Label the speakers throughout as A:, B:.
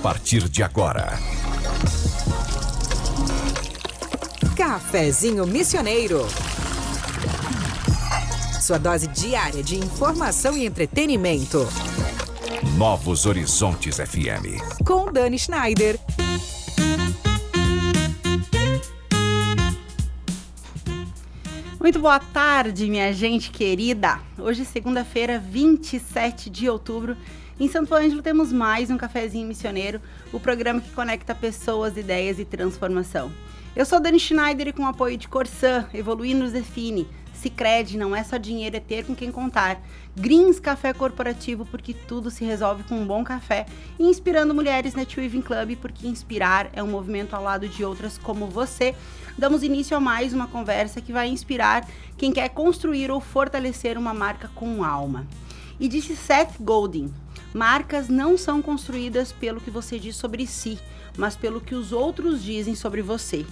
A: partir de agora.
B: Cafezinho Missioneiro. Sua dose diária de informação e entretenimento.
A: Novos Horizontes FM.
B: Com Dani Schneider.
C: Muito boa tarde, minha gente querida. Hoje, segunda-feira, 27 de outubro, em Santo Ângelo temos mais um Cafezinho Missioneiro, o programa que conecta pessoas, ideias e transformação. Eu sou Dani Schneider e com o apoio de Corsã, Evoluir nos define. Sicredi, não é só dinheiro, é ter com quem contar. Greens Café Corporativo, porque tudo se resolve com um bom café. E Inspirando Mulheres Net Weaving Club, porque inspirar é um movimento ao lado de outras como você. Damos início a mais uma conversa que vai inspirar quem quer construir ou fortalecer uma marca com alma. E disse Seth Godin: marcas não são construídas pelo que você diz sobre si, mas pelo que os outros dizem sobre você.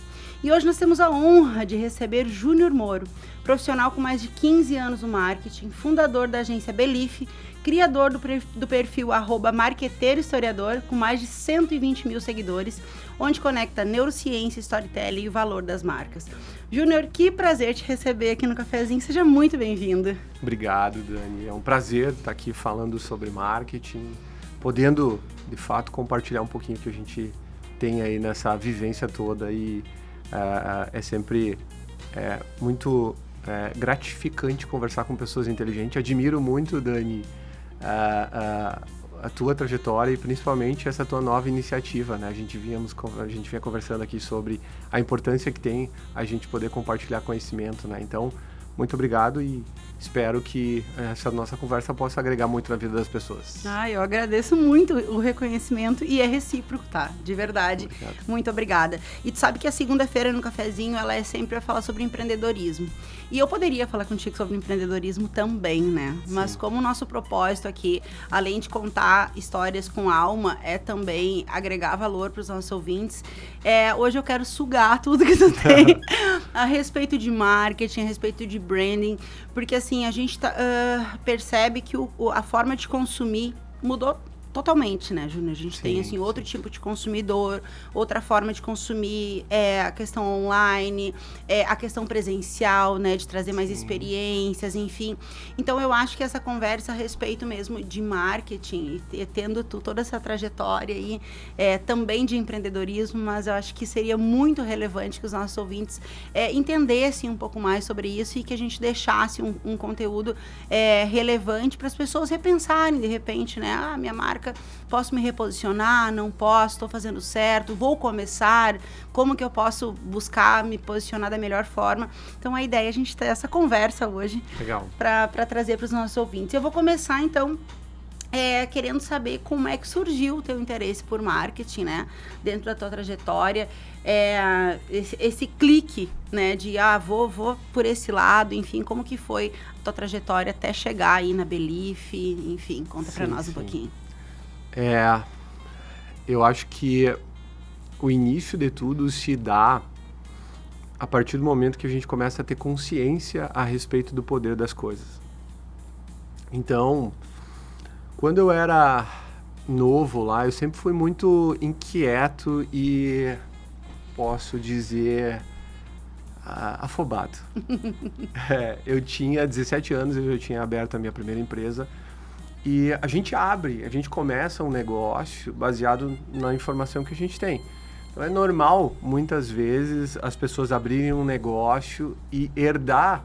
C: E hoje nós temos a honra de receber Júnior Moro, profissional com mais de 15 anos no marketing, fundador da agência Belief, criador do perfil @marqueteiro-historiador, com mais de 120 mil seguidores, onde conecta neurociência, storytelling e o valor das marcas. Júnior, que prazer te receber aqui no Cafezinho, seja muito bem-vindo.
D: Obrigado, Dani. É um prazer estar aqui falando sobre marketing, podendo, de fato, compartilhar um pouquinho que a gente tem aí nessa vivência toda e é sempre muito gratificante conversar com pessoas inteligentes. Admiro muito, Dani, a tua trajetória e principalmente essa tua nova iniciativa, né? A gente vinha conversando aqui sobre a importância que tem a gente poder compartilhar conhecimento, né? Então, muito obrigado e espero que essa nossa conversa possa agregar muito na vida das pessoas.
C: Eu agradeço muito o reconhecimento e é recíproco, tá? De verdade.
D: Obrigado.
C: Muito obrigada. E tu sabe que a segunda-feira no Cafezinho, ela é sempre a falar sobre empreendedorismo. E eu poderia falar contigo sobre empreendedorismo também, né?
D: Sim.
C: Mas como o nosso propósito aqui, além de contar histórias com alma, é também agregar valor para os nossos ouvintes, hoje eu quero sugar tudo que tu tem a respeito de marketing, a respeito de branding, porque assim, a gente percebe que a forma de consumir mudou totalmente, né, Júnior? A gente tem, assim, outro tipo de consumidor, outra forma de consumir, a questão online, a questão presencial, né, de trazer mais experiências, enfim. Então, eu acho que essa conversa a respeito mesmo de marketing, e tendo toda essa trajetória aí, também de empreendedorismo, mas eu acho que seria muito relevante que os nossos ouvintes entendessem um pouco mais sobre isso e que a gente deixasse um conteúdo relevante para as pessoas repensarem, de repente, né, minha marca, posso me reposicionar, não posso, estou fazendo certo, vou começar, como que eu posso buscar me posicionar da melhor forma. Então a ideia é a gente ter essa conversa hoje para trazer para os nossos ouvintes. Eu vou começar então querendo saber como é que surgiu o teu interesse por marketing, né, dentro da tua trajetória, esse clique, né, de vou por esse lado, enfim, como que foi a tua trajetória até chegar aí na Belief, enfim, conta para nós um pouquinho.
D: Eu acho que o início de tudo se dá a partir do momento que a gente começa a ter consciência a respeito do poder das coisas. Então, quando eu era novo lá, eu sempre fui muito inquieto e, posso dizer, afobado. Eu tinha 17 anos, eu já tinha aberto a minha primeira empresa. E a gente começa um negócio baseado na informação que a gente tem. Então é normal, muitas vezes, as pessoas abrirem um negócio e herdar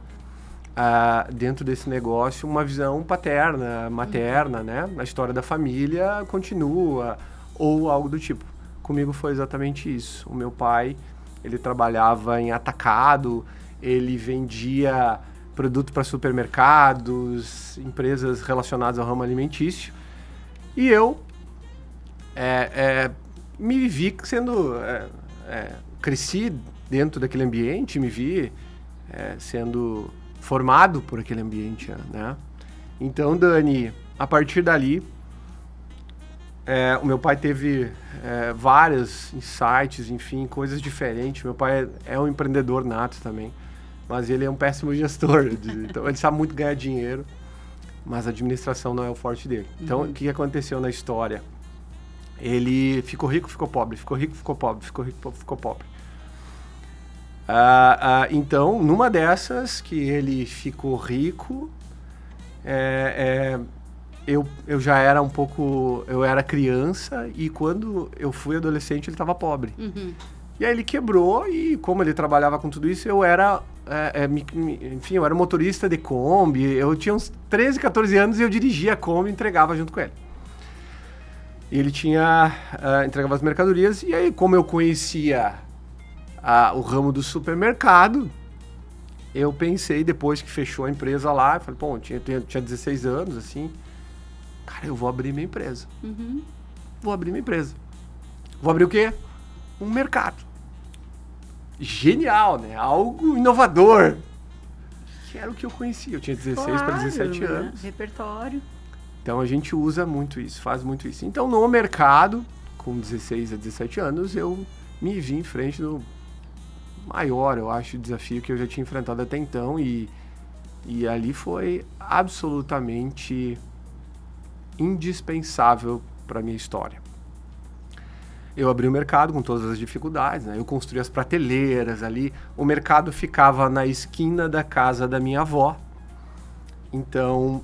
D: dentro desse negócio uma visão paterna, materna, né? A história da família continua, ou algo do tipo. Comigo foi exatamente isso. O meu pai, ele trabalhava em atacado, ele vendia produto para supermercados, empresas relacionadas ao ramo alimentício. E eu me vi sendo... cresci dentro daquele ambiente, me vi sendo formado por aquele ambiente, né? Então, Dani, a partir dali, o meu pai teve vários insights, enfim, coisas diferentes. Meu pai é um empreendedor nato também. Mas ele é um péssimo gestor, então ele sabe muito ganhar dinheiro, mas a administração não é o forte dele. Então, o que aconteceu na história? Ele ficou rico, ficou pobre, ficou rico, ficou pobre, ficou rico, ficou pobre. Então, numa dessas que ele ficou rico, eu já era eu era criança e quando eu fui adolescente ele estava pobre.
C: Uhum.
D: E aí ele quebrou e como ele trabalhava com tudo isso, eu era, enfim, eu era motorista de Kombi, eu tinha uns 13, 14 anos e eu dirigia a Kombi e entregava junto com ele. E ele entregava as mercadorias e aí como eu conhecia o ramo do supermercado, eu pensei, depois que fechou a empresa lá, eu falei, pô, eu tinha 16 anos, assim, cara, eu vou abrir minha empresa.
C: Uhum.
D: Vou abrir minha empresa. Vou abrir o quê? Um mercado. Genial, né? Algo inovador. Que era o que eu conhecia. Eu tinha 16 para 17 anos.
C: Repertório.
D: Então a gente usa muito isso, faz muito isso. Então no mercado, com 16 a 17 anos, eu me vi em frente do maior, eu acho, desafio que eu já tinha enfrentado até então. E ali foi absolutamente indispensável para minha história. Eu abri o mercado com todas as dificuldades, né? Eu construí as prateleiras ali. O mercado ficava na esquina da casa da minha avó. Então,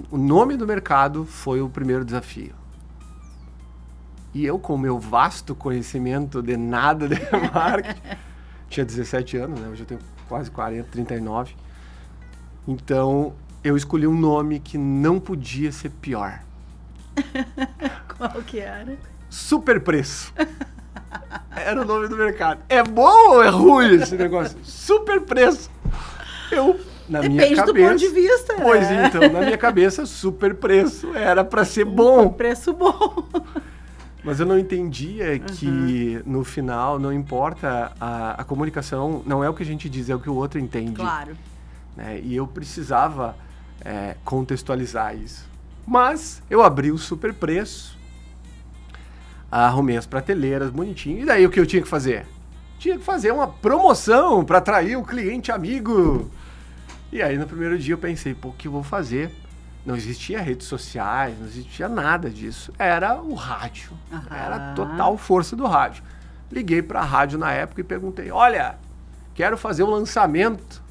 D: o nome do mercado foi o primeiro desafio. E eu, com o meu vasto conhecimento de nada de marketing, tinha 17 anos, né? Hoje eu tenho quase 40, 39. Então, eu escolhi um nome que não podia ser pior.
C: Qual que era?
D: Super Preço. Era o nome do mercado. É bom ou é ruim esse negócio? Super Preço.
C: Depende do ponto de vista.
D: Pois então, na minha cabeça, Super Preço era para ser bom.
C: Preço bom.
D: Mas eu não entendia que, no final, não importa, a comunicação não é o que a gente diz, é o que o outro entende.
C: Claro.
D: Né? E eu precisava contextualizar isso. Mas eu abri o Super Preço, arrumei as prateleiras bonitinho, e daí o que eu tinha que fazer? Tinha que fazer uma promoção para atrair o cliente amigo. E aí no primeiro dia eu pensei, pô, o que eu vou fazer? Não existia redes sociais, não existia nada disso. Era o rádio. Era a total força do rádio. Liguei para a rádio na época e perguntei, olha, quero fazer o lançamento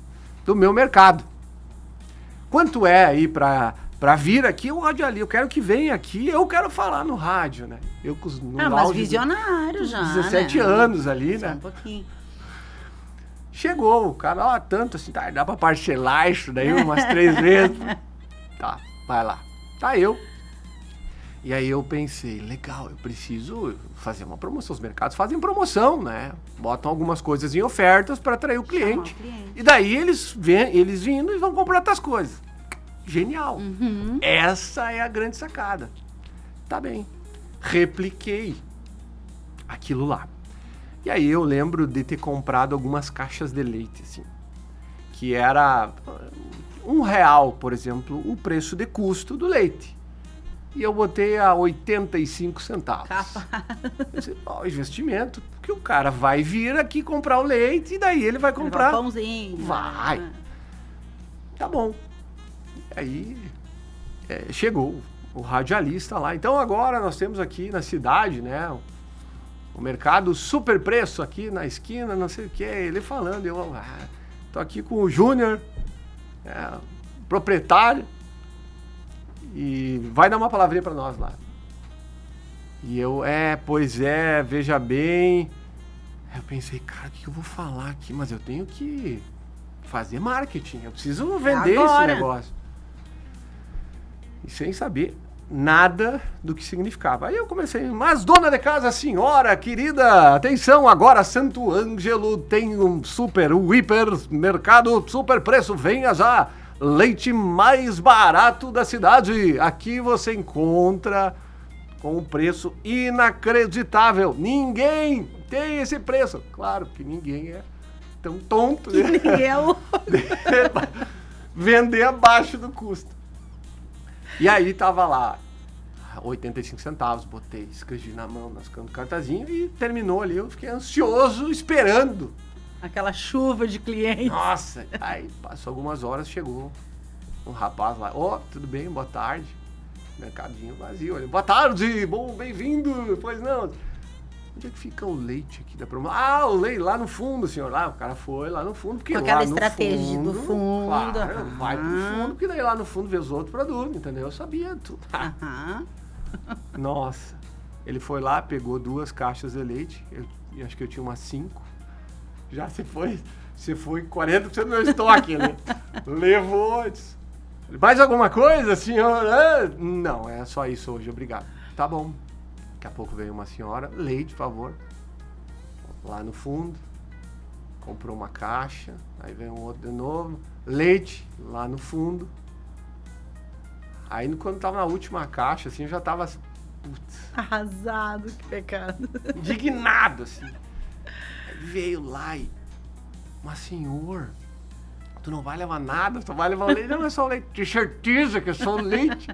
D: do meu mercado. Quanto é aí para vir aqui o rádio ali? Eu quero que venha aqui, eu quero falar no rádio, né? Eu
C: mas visionário já,
D: 17 anos ali,
C: só
D: né?
C: Um pouquinho.
D: Chegou o cara, tanto assim, tá, dá pra parcelar isso daí umas 3 vezes. Tá, vai lá. Tá eu. E aí eu pensei, legal, eu preciso fazer uma promoção. Os mercados fazem promoção, né? Botam algumas coisas em ofertas para atrair o cliente. E daí eles vindo e vão comprar outras coisas. Genial.
C: Uhum.
D: Essa é a grande sacada. Tá bem. Repliquei aquilo lá. E aí eu lembro de ter comprado algumas caixas de leite, assim. Que era R$1, por exemplo, o preço de custo do leite. E eu botei a 85 centavos. Investimento, porque o cara vai vir aqui comprar o leite e daí ele vai comprar...
C: pãozinho.
D: Vai. Tá bom. Aí chegou o radialista lá. Então agora nós temos aqui na cidade, né, o mercado Super Preço aqui na esquina, não sei o que. Ele falando, eu tô aqui com o Júnior, proprietário. E vai dar uma palavrinha pra nós lá. E eu, pois é, veja bem. Eu pensei, cara, o que eu vou falar aqui? Mas eu tenho que fazer marketing, eu preciso vender esse negócio. E sem saber nada do que significava. Aí eu comecei, mas dona de casa, senhora, querida, atenção, agora Santo Ângelo tem o hiper mercado Super Preço, venha já. Leite mais barato da cidade. Aqui você encontra com um preço inacreditável. Ninguém tem esse preço. Claro, porque ninguém é tão tonto. Né?
C: Ninguém é o...
D: Vender abaixo do custo. E aí tava lá, 85 centavos, botei, escrevi na mão, nascando cartazinho e terminou ali. Eu fiquei ansioso, esperando.
C: Aquela chuva de clientes.
D: Nossa, aí passou algumas horas, chegou um rapaz lá. Tudo bem, boa tarde. mercadinho vazio. Olha, boa tarde, bom, bem-vindo. Pois não. Onde é que fica o leite aqui da promoção? Ah, o leite lá no fundo, senhor. Lá, o cara foi lá no fundo. Porque
C: Com aquela
D: lá no
C: estratégia
D: fundo,
C: do fundo.
D: Claro, vai pro fundo, porque daí lá no fundo vê os outros produtos, entendeu? Eu sabia tudo.
C: Aham.
D: Nossa. Ele foi lá, pegou 2 caixas de leite. Eu acho que eu tinha umas 5. Já você foi 40% do meu estoque, né? Levou. Disse, mais alguma coisa, senhor? Não, é só isso hoje, obrigado. Tá bom. Daqui a pouco veio uma senhora, leite, por favor. Lá no fundo, comprou uma caixa, aí veio um outro de novo, leite, lá no fundo. Aí quando tava na última caixa, assim, eu já tava, putz,
C: Arrasado, que pecado.
D: indignado, assim. Aí veio lá e, mas senhor, tu não vai levar nada, tu vai levar o leite? Não, é só o leite. Tem certeza que é só o leite?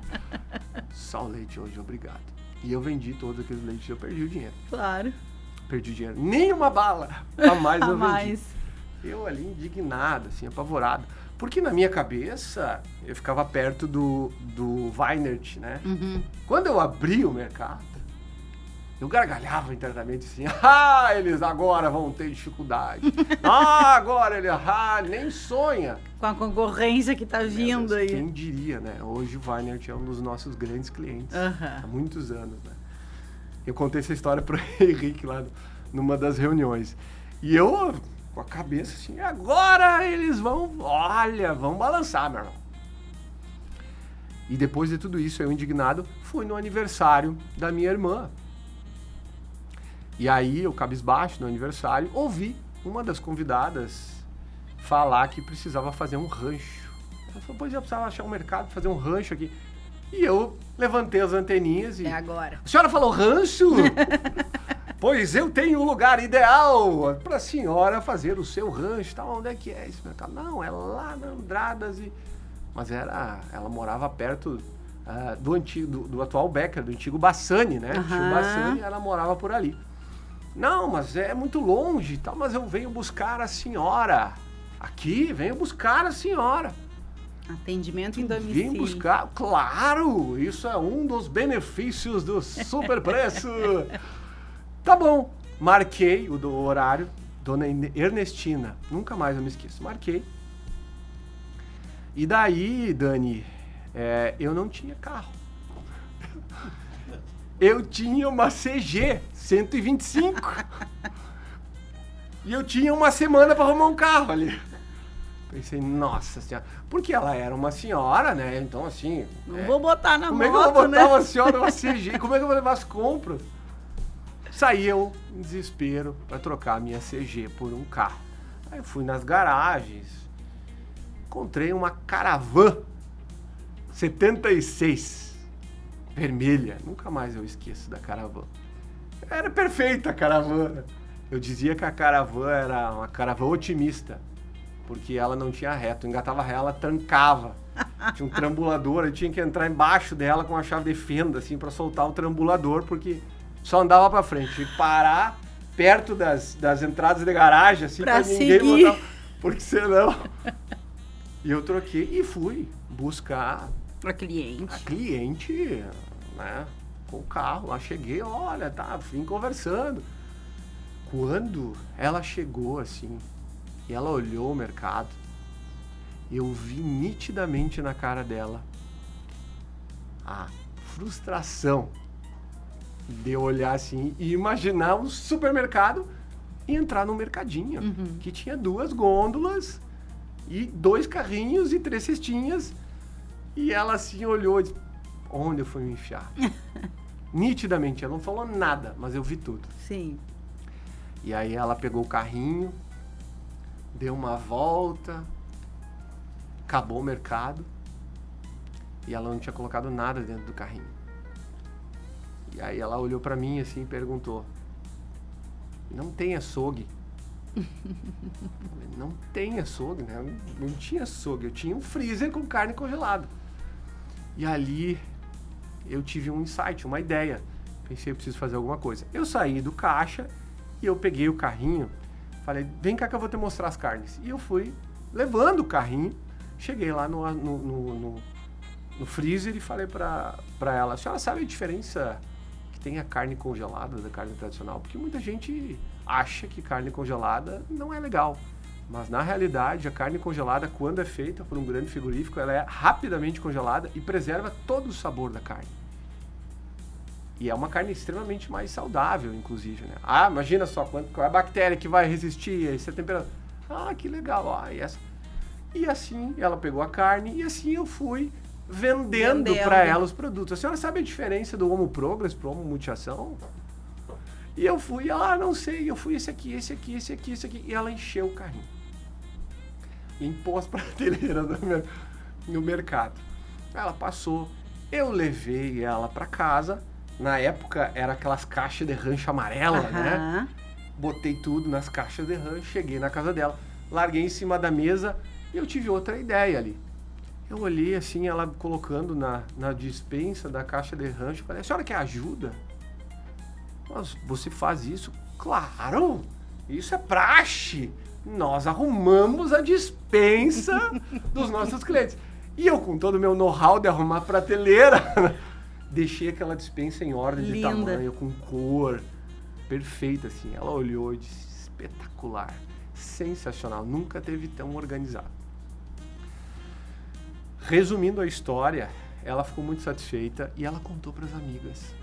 D: Só o leite hoje, obrigado. E eu vendi todos aqueles leites e eu perdi o dinheiro.
C: Claro.
D: Perdi o dinheiro. Nem uma bala a mais eu vendi.
C: mais.
D: Eu ali indignado, assim, apavorado. Porque na minha cabeça, eu ficava perto do Weinert, né?
C: Uhum.
D: Quando eu abri o mercado, eu gargalhava internamente assim, eles agora vão ter dificuldade. Agora ele, nem sonha.
C: Com a concorrência que tá vindo aí.
D: Quem diria, né? Hoje o Weinert é um dos nossos grandes clientes.
C: Aham.
D: Há muitos anos, né? Eu contei essa história pro Henrique lá numa das reuniões. E eu, com a cabeça assim, agora eles vão balançar, meu irmão. E depois de tudo isso, eu indignado, fui no aniversário da minha irmã. E aí, eu cabisbaixo no aniversário, ouvi uma das convidadas falar que precisava fazer um rancho. Ela falou, pois eu precisava achar um mercado, fazer um rancho aqui. E eu levantei as anteninhas e...
C: É agora.
D: A senhora falou rancho? Pois eu tenho um lugar ideal para a senhora fazer o seu rancho. Tá, onde é que é esse mercado? Não, é lá na Andradas. Mas ela morava perto do atual Becker, do antigo Bassani, né? Antigo Bassani, ela morava por ali. Não, mas é muito longe e tal, mas eu venho buscar a senhora. Aqui, venho buscar a senhora.
C: Atendimento em domicílio.
D: Vim buscar, claro, isso é um dos benefícios do super preço. Tá bom, marquei o horário, dona Ernestina, nunca mais eu me esqueço, marquei. E daí, Dani, eu não tinha carro. Eu tinha uma CG 125. E eu tinha uma semana para arrumar um carro ali. Pensei, nossa senhora. Porque ela era uma senhora, né? Então, assim...
C: Não vou botar na moto,
D: como é que eu vou botar
C: né?
D: uma senhora numa CG? Como é que eu vou levar as compras? Saí eu em desespero para trocar a minha CG por um carro. Aí eu fui nas garagens. Encontrei uma Caravan 76. Vermelha. Nunca mais eu esqueço da Caravan. Era perfeita a Caravan. Eu dizia que a Caravan era uma Caravan otimista. Porque ela não tinha reto. Engatava ré, ela trancava. Tinha um trambulador, eu tinha que entrar embaixo dela com a chave de fenda, assim, pra soltar o trambulador, porque só andava pra frente. Tinha que parar perto das entradas de garagem, assim,
C: pra
D: ninguém
C: seguir.
D: botar. Porque senão... E eu troquei e fui buscar
C: Pra cliente.
D: a cliente, né, com o carro. Lá cheguei, olha, tá, vim conversando. Quando ela chegou, assim, e ela olhou o mercado, eu vi nitidamente na cara dela a frustração de eu olhar assim e imaginar um supermercado e entrar num mercadinho que tinha 2 gôndolas e 2 carrinhos e 3 cestinhas. E ela assim olhou e disse, onde eu fui me enfiar? Nitidamente, ela não falou nada, mas eu vi tudo.
C: Sim.
D: E aí ela pegou o carrinho, deu uma volta, acabou o mercado e ela não tinha colocado nada dentro do carrinho. E aí ela olhou pra mim assim e perguntou, não tem açougue? Não tem açougue, né? Não tinha açougue, eu tinha um freezer com carne congelada. E ali eu tive um insight, uma ideia. Pensei, eu preciso fazer alguma coisa. Eu saí do caixa e eu peguei o carrinho, falei, vem cá que eu vou te mostrar as carnes. E eu fui levando o carrinho, cheguei lá no no freezer e falei para ela, a senhora sabe a diferença que tem a carne congelada da carne tradicional? Porque muita gente acha que carne congelada não é legal. Mas na realidade, a carne congelada, quando é feita por um grande frigorífico, ela é rapidamente congelada e preserva todo o sabor da carne. E é uma carne extremamente mais saudável, inclusive, né? Ah, imagina só qual é a bactéria que vai resistir a essa temperatura. Ah, que legal. Ah, e assim, ela pegou a carne e assim eu fui vendendo para ela os produtos. A senhora sabe a diferença do Homo Progress pro Homo Multiação? E eu fui, não sei, eu fui esse aqui. E ela encheu o carrinho. Limpou as prateleiras no mercado. Ela passou, eu levei ela para casa. Na época, era aquelas caixas de rancho amarela, né? Botei tudo nas caixas de rancho, cheguei na casa dela, larguei em cima da mesa e eu tive outra ideia ali. Eu olhei assim, ela colocando na dispensa da caixa de rancho, falei, a senhora quer ajuda? Mas você faz isso? Claro! Isso é praxe! Nós arrumamos a dispensa dos nossos clientes. E eu, com todo o meu know-how de arrumar prateleira, deixei aquela dispensa em ordem de tamanho, com cor, perfeita, assim. Ela olhou e disse, espetacular, sensacional, nunca teve tão organizado. Resumindo a história, ela ficou muito satisfeita e ela contou para as amigas.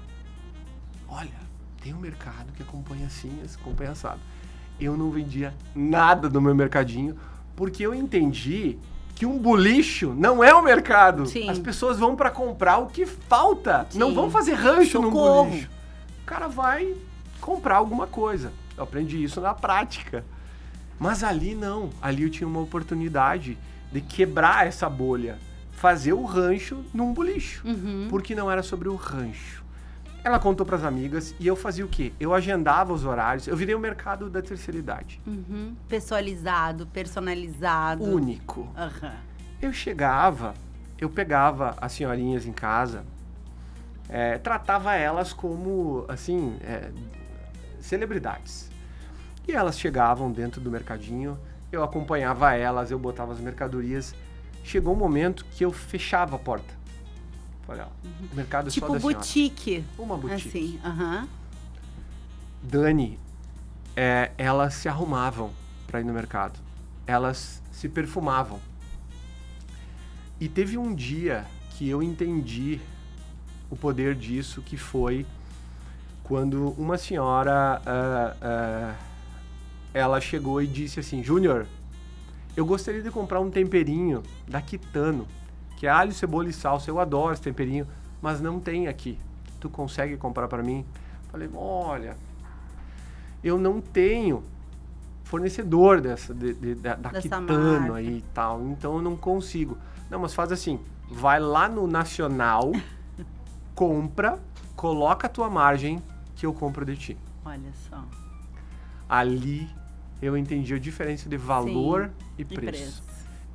D: Olha, tem um mercado que acompanha assim, acompanha assado. Eu não vendia nada do meu mercadinho, porque eu entendi que um bulicho não é um mercado.
C: Sim.
D: As pessoas vão para comprar o que falta. Sim. Não vão fazer rancho num bulicho. O cara vai comprar alguma coisa. Eu aprendi isso na prática. Mas ali não. Ali eu tinha uma oportunidade de quebrar essa bolha. Fazer o rancho num bulicho. Porque não era sobre o rancho. Ela contou para as amigas e eu fazia o quê? Eu agendava os horários. Eu virei o mercado da terceira idade.
C: Pessoalizado, personalizado.
D: Único. Eu chegava, eu pegava as senhorinhas em casa, tratava elas como, assim, celebridades. E elas chegavam dentro do mercadinho, eu acompanhava elas, eu botava as mercadorias. Chegou um momento que eu fechava a porta. Olha, o mercado
C: tipo
D: só da senhora.
C: boutique.
D: Uma boutique.
C: Assim,
D: Dani, elas se arrumavam para ir no mercado. Elas se perfumavam. E teve um dia que eu entendi o poder disso, que foi quando uma senhora, ela chegou e disse assim, Júnior, eu gostaria de comprar um temperinho da Kitano, que é alho, cebola e salsa. Eu adoro esse temperinho, mas não tem aqui. Tu consegue comprar para mim? Falei, olha, eu não tenho fornecedor da Kitano marca aí e tal, então eu não consigo. Não, mas faz assim, vai lá no Nacional, compra, coloca a tua margem que eu compro de ti.
C: Olha só.
D: Ali eu entendi a diferença de valor e preço.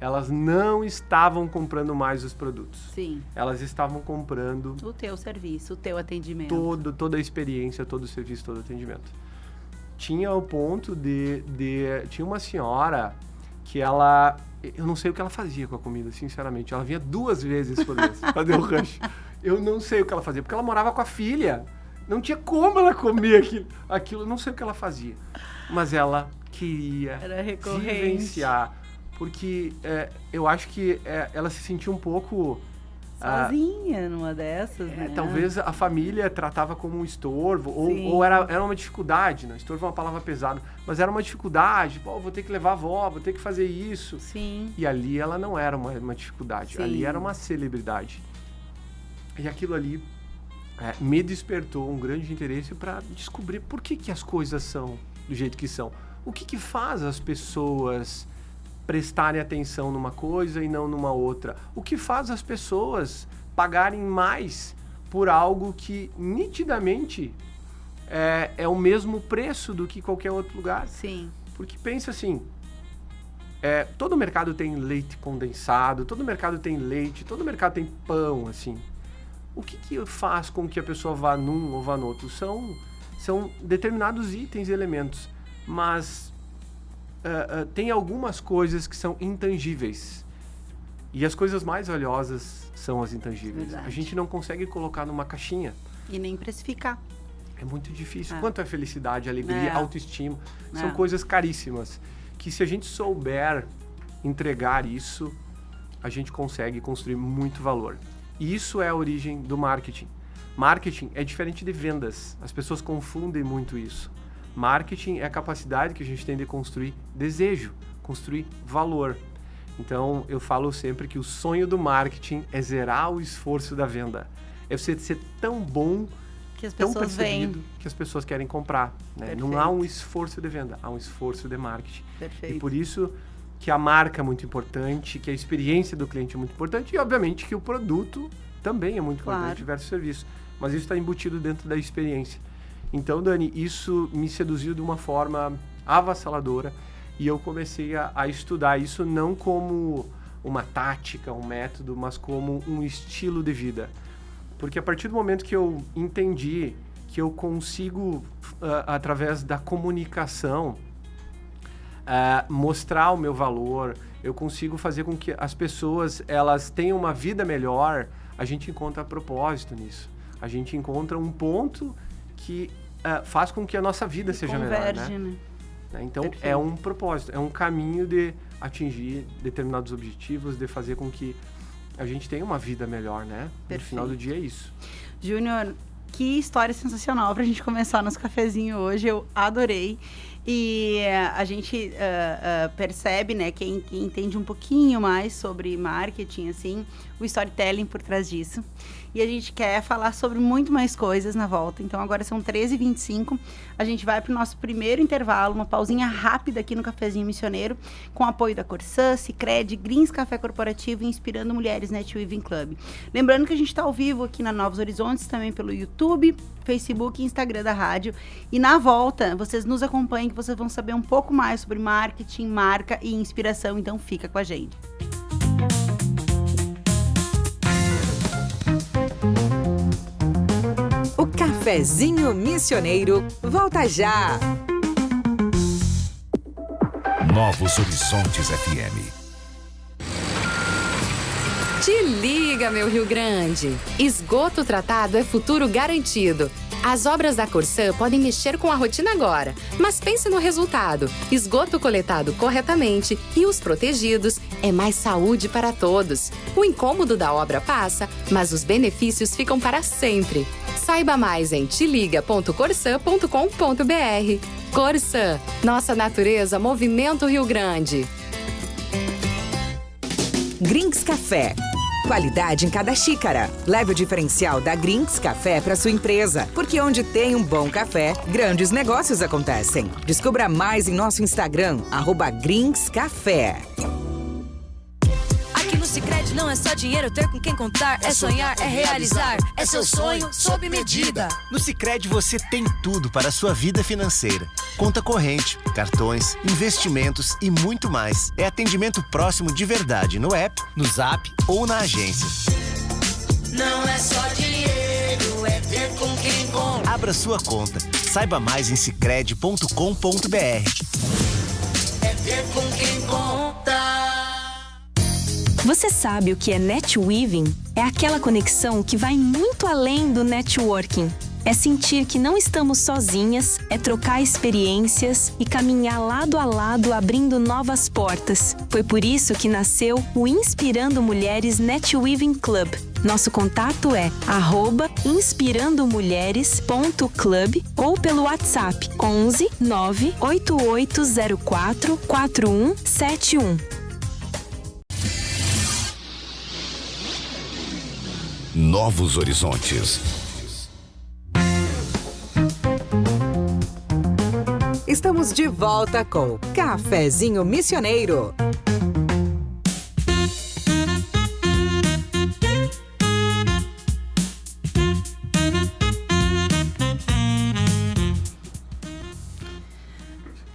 D: Elas não estavam comprando mais os produtos. Sim. Elas estavam comprando
C: o teu serviço, o teu atendimento.
D: Toda a experiência, todo o serviço, todo o atendimento. Tinha o ponto tinha uma senhora que ela... Eu não sei o que ela fazia com a comida, sinceramente. Ela vinha 2 vezes por mês fazer o rancho. Eu não sei o que ela fazia, porque ela morava com a filha. Não tinha como ela comer aquilo. Eu não sei o que ela fazia. Mas ela queria vivenciar. Porque eu acho que ela se sentia um pouco...
C: sozinha numa dessas, né?
D: Talvez a família tratava como um estorvo, ou era uma dificuldade, né? Estorvo é uma palavra pesada, mas era uma dificuldade. Pô, vou ter que levar a avó, vou ter que fazer isso. Sim. E ali ela não era uma dificuldade, sim, ali era uma celebridade. E aquilo ali me despertou um grande interesse para descobrir por que as coisas são do jeito que são. O que faz as pessoas prestarem atenção numa coisa e não numa outra? O que faz as pessoas pagarem mais por algo que nitidamente é o mesmo preço do que qualquer outro lugar? Sim. Porque pensa assim, todo mercado tem leite condensado, todo mercado tem leite, todo mercado tem pão, assim. O que faz com que a pessoa vá num ou vá no outro? São determinados itens e elementos, mas... tem algumas coisas que são intangíveis. E as coisas mais valiosas são as intangíveis.
C: Verdade.
D: A gente não consegue colocar numa caixinha.
C: E nem precificar.
D: É muito difícil.
C: É.
D: Quanto é felicidade, alegria,
C: É.
D: autoestima. São
C: É.
D: coisas caríssimas. Que se a gente souber entregar isso, a gente consegue construir muito valor. E isso é a origem do marketing. Marketing é diferente de vendas. As pessoas confundem muito isso. Marketing é a capacidade que a gente tem de construir desejo, construir valor. Então, eu falo sempre que o sonho do marketing é zerar o esforço da venda. É você ser tão bom,
C: Que as
D: tão
C: pessoas
D: percebido,
C: veem.
D: que as pessoas querem comprar. Né? Não
C: Perfeito.
D: há um esforço de venda, há um esforço de marketing.
C: Perfeito.
D: E por isso que a marca é muito importante, que a experiência do cliente é muito importante e, obviamente, que o produto também é muito
C: Claro.
D: importante versus serviço. Mas isso está embutido dentro da experiência. Então, Dani, isso me seduziu de uma forma avassaladora e eu comecei a estudar isso não como uma tática, um método, mas como um estilo de vida. Porque a partir do momento que eu entendi que eu consigo, através da comunicação, mostrar o meu valor, eu consigo fazer com que as pessoas elas tenham uma vida melhor, a gente encontra propósito nisso. A gente encontra um ponto que faz com que a nossa vida seja melhor, né? Então,
C: Perfeito.
D: é um propósito, é um caminho de atingir determinados objetivos, de fazer com que a gente tenha uma vida melhor, né?
C: Perfeito.
D: No final do dia é isso.
C: Júnior, que história sensacional pra gente começar nosso cafezinho hoje, eu adorei. E a gente percebe, né, quem entende um pouquinho mais sobre marketing, assim, o storytelling por trás disso. E a gente quer falar sobre muito mais coisas na volta. Então agora são 13h25, a gente vai pro nosso primeiro intervalo, uma pausinha rápida aqui no Cafezinho Missioneiro, com apoio da Corsã, Sicredi, Greens Café Corporativo e Inspirando Mulheres Netweaving Club. Lembrando que a gente está ao vivo aqui na Novos Horizontes, também pelo YouTube, Facebook e Instagram da rádio. E na volta, vocês nos acompanhem que vocês vão saber um pouco mais sobre marketing, marca e inspiração. Então fica com a gente.
B: O Cafezinho Missioneiro volta já.
A: Novos Horizontes FM.
E: Te liga, meu Rio Grande! Esgoto tratado é futuro garantido. As obras da Corsã podem mexer com a rotina agora, mas pense no resultado. Esgoto coletado corretamente e os protegidos é mais saúde para todos. O incômodo da obra passa, mas os benefícios ficam para sempre. Saiba mais em teliga.corsã.com.br. Corsã, nossa natureza movimenta o Rio Grande.
B: Greens Café. Qualidade em cada xícara. Leve o diferencial da Greens Café para sua empresa, porque onde tem um bom café, grandes negócios acontecem. Descubra mais em nosso Instagram, @greenscafé.
F: Aqui no Sicredi não é só dinheiro, ter com quem contar, é sonhar, é realizar, é seu sonho sob medida.
G: No Sicredi você tem tudo para a sua vida financeira. Conta corrente, cartões, investimentos e muito mais. É atendimento próximo de verdade no app, no Zap ou na agência.
F: Não é só dinheiro, é ter com quem contar.
G: Abra sua conta. Saiba mais em sicredi.com.br.
F: É ter com quem contar.
H: Você sabe o que é netweaving? É aquela conexão que vai muito além do networking. É sentir que não estamos sozinhas, é trocar experiências e caminhar lado a lado abrindo novas portas. Foi por isso que nasceu o Inspirando Mulheres Netweaving Club. Nosso contato é @inspirandomulheres.club ou pelo WhatsApp 11 98804 4171.
A: Novos Horizontes.
B: Estamos de volta com o Cafezinho Missioneiro.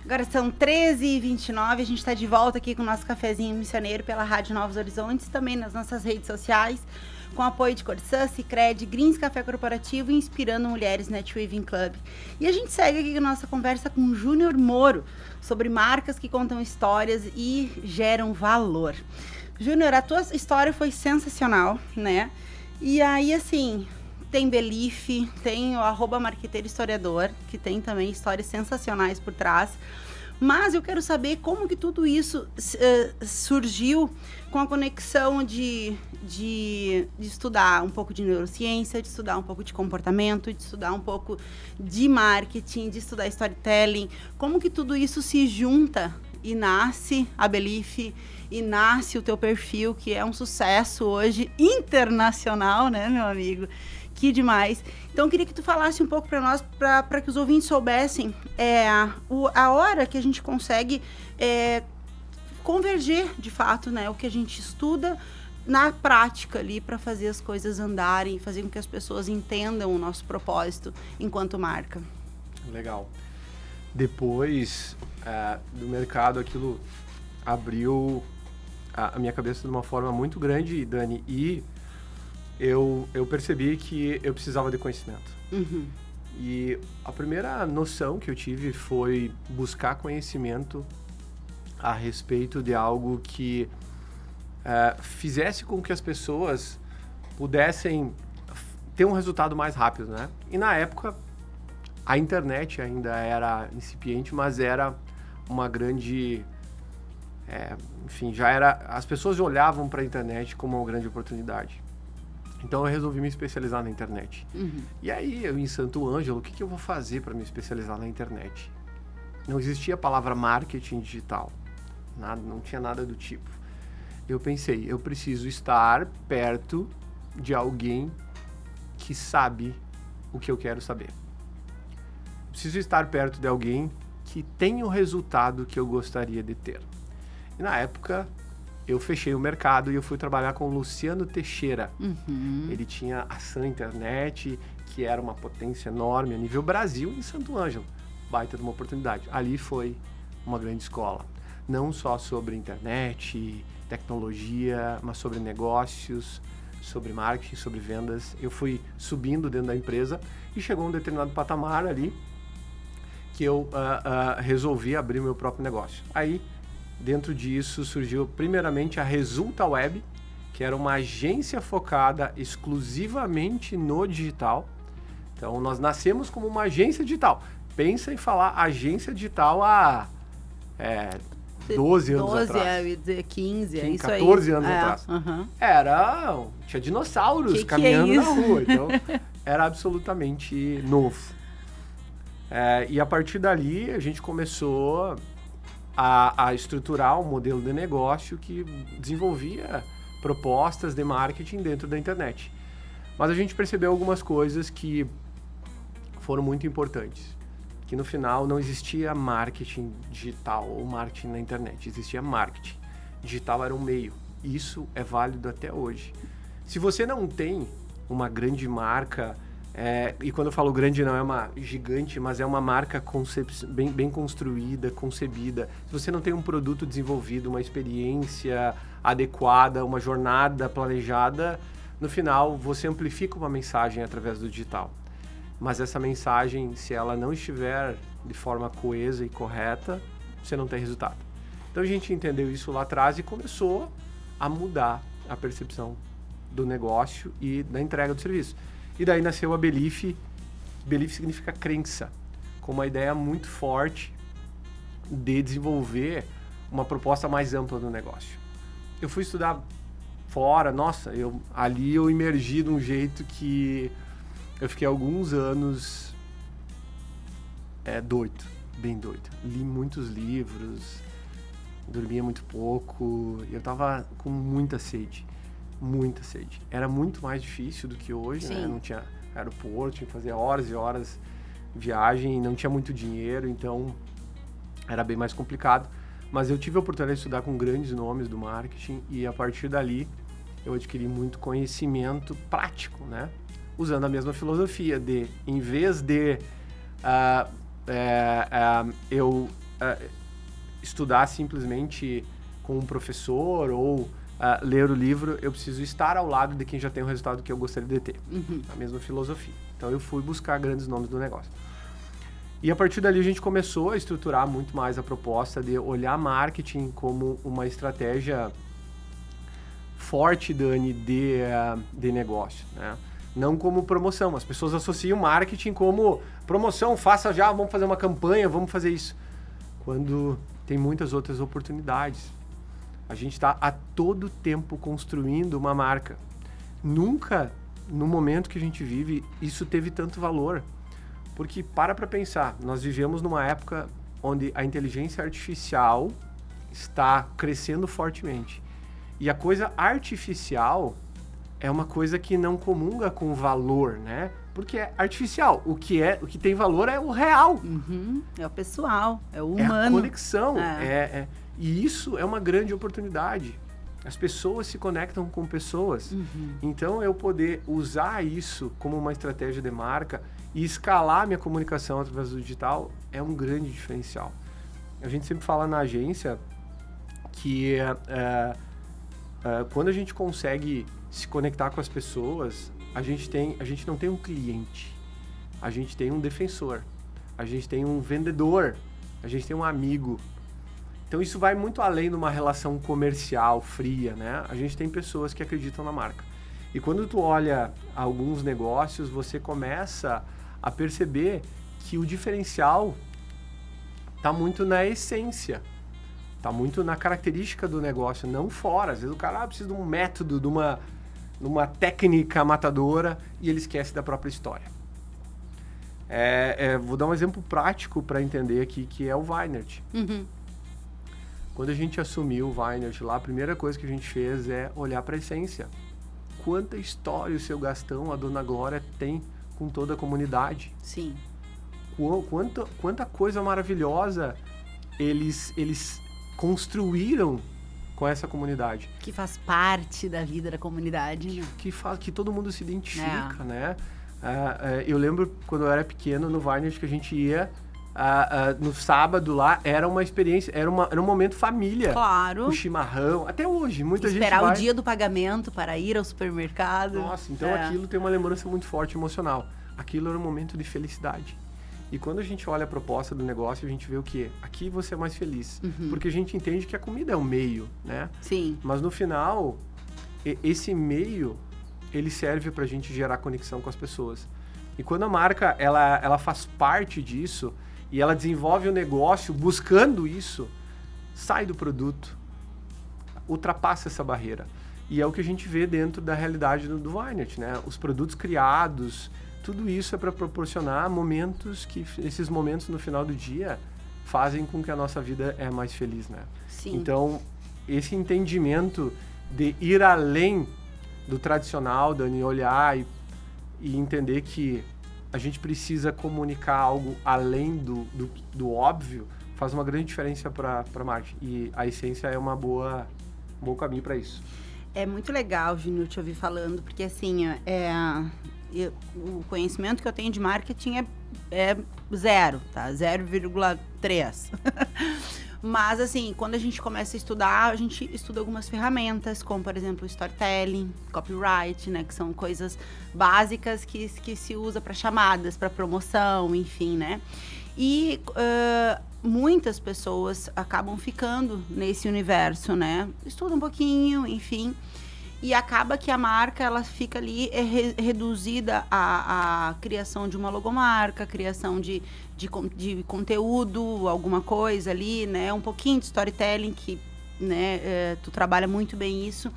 C: Agora são 13h29, a gente está de volta aqui com o nosso Cafezinho Missioneiro pela Rádio Novos Horizontes, também nas nossas redes sociais, com apoio de Corsã, Sicredi, Greens Café Corporativo e Inspirando Mulheres Netweaving Club. E a gente segue aqui com a nossa conversa com o Júnior Moro, sobre marcas que contam histórias e geram valor. Júnior, a tua história foi sensacional, né? E aí, assim, tem Belief, tem o @marqueteiro-historiador, que tem também histórias sensacionais por trás. Mas eu quero saber como que tudo isso surgiu com a conexão de estudar um pouco de neurociência, de estudar um pouco de comportamento, de estudar um pouco de marketing, de estudar storytelling. Como que tudo isso se junta e nasce a Belief e nasce o teu perfil, que é um sucesso hoje internacional, né, meu amigo? Que demais. Então, eu queria que tu falasse um pouco para nós, para que os ouvintes soubessem a hora que a gente consegue converger, de fato, né, o que a gente estuda na prática ali, para fazer as coisas andarem, fazer com que as pessoas entendam o nosso propósito enquanto marca.
D: Legal. Depois do mercado, aquilo abriu a minha cabeça de uma forma muito grande, Dani, e eu percebi que eu precisava de conhecimento.
C: Uhum.
D: E a primeira noção que eu tive foi buscar conhecimento a respeito de algo que fizesse com que as pessoas pudessem ter um resultado mais rápido, né? E na época, a internet ainda era incipiente, mas era uma grande... enfim, já era... As pessoas olhavam para a internet como uma grande oportunidade. Então eu resolvi me especializar na internet.
C: Uhum.
D: E aí, eu em Santo Ângelo, o que eu vou fazer para me especializar na internet? Não existia a palavra marketing digital. Nada, não tinha nada do tipo. Eu pensei, eu preciso estar perto de alguém que sabe o que eu quero saber. Preciso estar perto de alguém que tem o resultado que eu gostaria de ter. E na época, eu fechei o mercado e eu fui trabalhar com o Luciano Teixeira.
C: Uhum.
D: Ele tinha a Sun Internet, que era uma potência enorme a nível Brasil, em Santo Ângelo. Baita de uma oportunidade. Ali foi uma grande escola. Não só sobre internet, tecnologia, mas sobre negócios, sobre marketing, sobre vendas. Eu fui subindo dentro da empresa e chegou um determinado patamar ali que eu resolvi abrir meu próprio negócio. Aí, dentro disso, surgiu primeiramente a Resulta Web, que era uma agência focada exclusivamente no digital. Então, nós nascemos como uma agência digital. Pensa em falar agência digital há 12 anos atrás.
C: Eu ia dizer 15, é isso
D: 14
C: aí.
D: anos atrás.
C: Uhum.
D: Tinha dinossauros
C: Que
D: caminhando
C: é
D: na
C: isso?
D: rua. Então, era absolutamente novo. E a partir dali, a gente começou a estruturar um modelo de negócio que desenvolvia propostas de marketing dentro da internet. Mas a gente percebeu algumas coisas que foram muito importantes. Que no final não existia marketing digital ou marketing na internet, existia marketing. Digital era um meio. E isso é válido até hoje. Se você não tem uma grande marca, e quando eu falo grande não é uma gigante, mas é uma marca bem construída, concebida. Se você não tem um produto desenvolvido, uma experiência adequada, uma jornada planejada, no final você amplifica uma mensagem através do digital. Mas essa mensagem, se ela não estiver de forma coesa e correta, você não tem resultado. Então a gente entendeu isso lá atrás e começou a mudar a percepção do negócio e da entrega do serviço. E daí nasceu a Belief. Belief significa crença, com uma ideia muito forte de desenvolver uma proposta mais ampla do negócio. Eu fui estudar fora, ali eu imergi de um jeito que eu fiquei alguns anos doido, bem doido. Li muitos livros, dormia muito pouco, e eu tava com muita sede. Muita sede. Era muito mais difícil do que hoje, né? Não tinha aeroporto, tinha que fazer horas e horas de viagem, não tinha muito dinheiro, então era bem mais complicado. Mas eu tive a oportunidade de estudar com grandes nomes do marketing e a partir dali eu adquiri muito conhecimento prático, né? Usando a mesma filosofia de, em vez de eu estudar simplesmente com um professor ou ler o livro, eu preciso estar ao lado de quem já tem o resultado que eu gostaria de ter.
C: Uhum.
D: A mesma filosofia. Então eu fui buscar grandes nomes do negócio. E a partir dali a gente começou a estruturar muito mais a proposta de olhar marketing como uma estratégia forte, Dani, de negócio, né? Não como promoção. As pessoas associam marketing como promoção, faça já, vamos fazer uma campanha, vamos fazer isso. Quando tem muitas outras oportunidades. A gente está a todo tempo construindo uma marca. Nunca, no momento que a gente vive, isso teve tanto valor. Porque, para pensar, nós vivemos numa época onde a inteligência artificial está crescendo fortemente. E a coisa artificial é uma coisa que não comunga com o valor, né? Porque é artificial. O que tem valor é o real.
C: É o pessoal, é o
D: É
C: humano.
D: a conexão. E isso é uma grande oportunidade. As pessoas se conectam com pessoas. Então, eu poder usar isso como uma estratégia de marca e escalar minha comunicação através do digital é um grande diferencial. A gente sempre fala na agência que quando a gente consegue se conectar com as pessoas, a gente não tem um cliente, a gente tem um defensor, a gente tem um vendedor, a gente tem um amigo. Então isso vai muito além de uma relação comercial fria, né? A gente tem pessoas que acreditam na marca. E quando tu olha alguns negócios, você começa a perceber que o diferencial está muito na essência, está muito na característica do negócio, não fora. Às vezes o cara precisa de um método, de uma técnica matadora e ele esquece da própria história. Vou dar um exemplo prático para entender aqui, que é o Weinert. Quando a gente assumiu o Weinert lá, a primeira coisa que a gente fez é olhar para a essência. Quanta história o seu Gastão, a Dona Glória tem com toda a comunidade.
C: Sim.
D: Quanta coisa maravilhosa eles construíram com essa comunidade.
C: Que faz parte da vida da comunidade. Né?
D: Que todo mundo se identifica, né? Eu lembro quando eu era pequeno no Weinert que a gente ia no sábado lá, era uma experiência, era um momento família.
C: Claro.
D: O chimarrão, até hoje, muita gente vai...
C: Esperar o dia do pagamento para ir ao supermercado.
D: Nossa, então aquilo tem uma lembrança muito forte, emocional. Aquilo era um momento de felicidade. E quando a gente olha a proposta do negócio, a gente vê o quê? Aqui você é mais feliz. Porque a gente entende que a comida é um meio, né?
C: Sim.
D: Mas no final, esse meio, ele serve pra gente gerar conexão com as pessoas. E quando a marca, ela faz parte disso, e ela desenvolve o negócio buscando isso, sai do produto, ultrapassa essa barreira. E é o que a gente vê dentro da realidade do Weinert, né? Os produtos criados, tudo isso é para proporcionar momentos que, esses momentos no final do dia, fazem com que a nossa vida é mais feliz, né?
C: Sim.
D: Então, esse entendimento de ir além do tradicional, Dani, olhar e entender que a gente precisa comunicar algo além do óbvio, faz uma grande diferença para a marketing. E a essência é um bom caminho para isso.
C: É muito legal, Júnior, te ouvir falando, porque assim, o conhecimento que eu tenho de marketing é zero, tá? 0,3. Mas, assim, quando a gente começa a estudar, a gente estuda algumas ferramentas, como, por exemplo, storytelling, copyright, né? Que são coisas básicas que se usa para chamadas, para promoção, enfim, né? E muitas pessoas acabam ficando nesse universo, né? Estudam um pouquinho, enfim. E acaba que a marca, ela fica ali reduzida à criação de uma logomarca, criação de conteúdo, alguma coisa ali, né? Um pouquinho de storytelling, que, né, tu trabalha muito bem isso.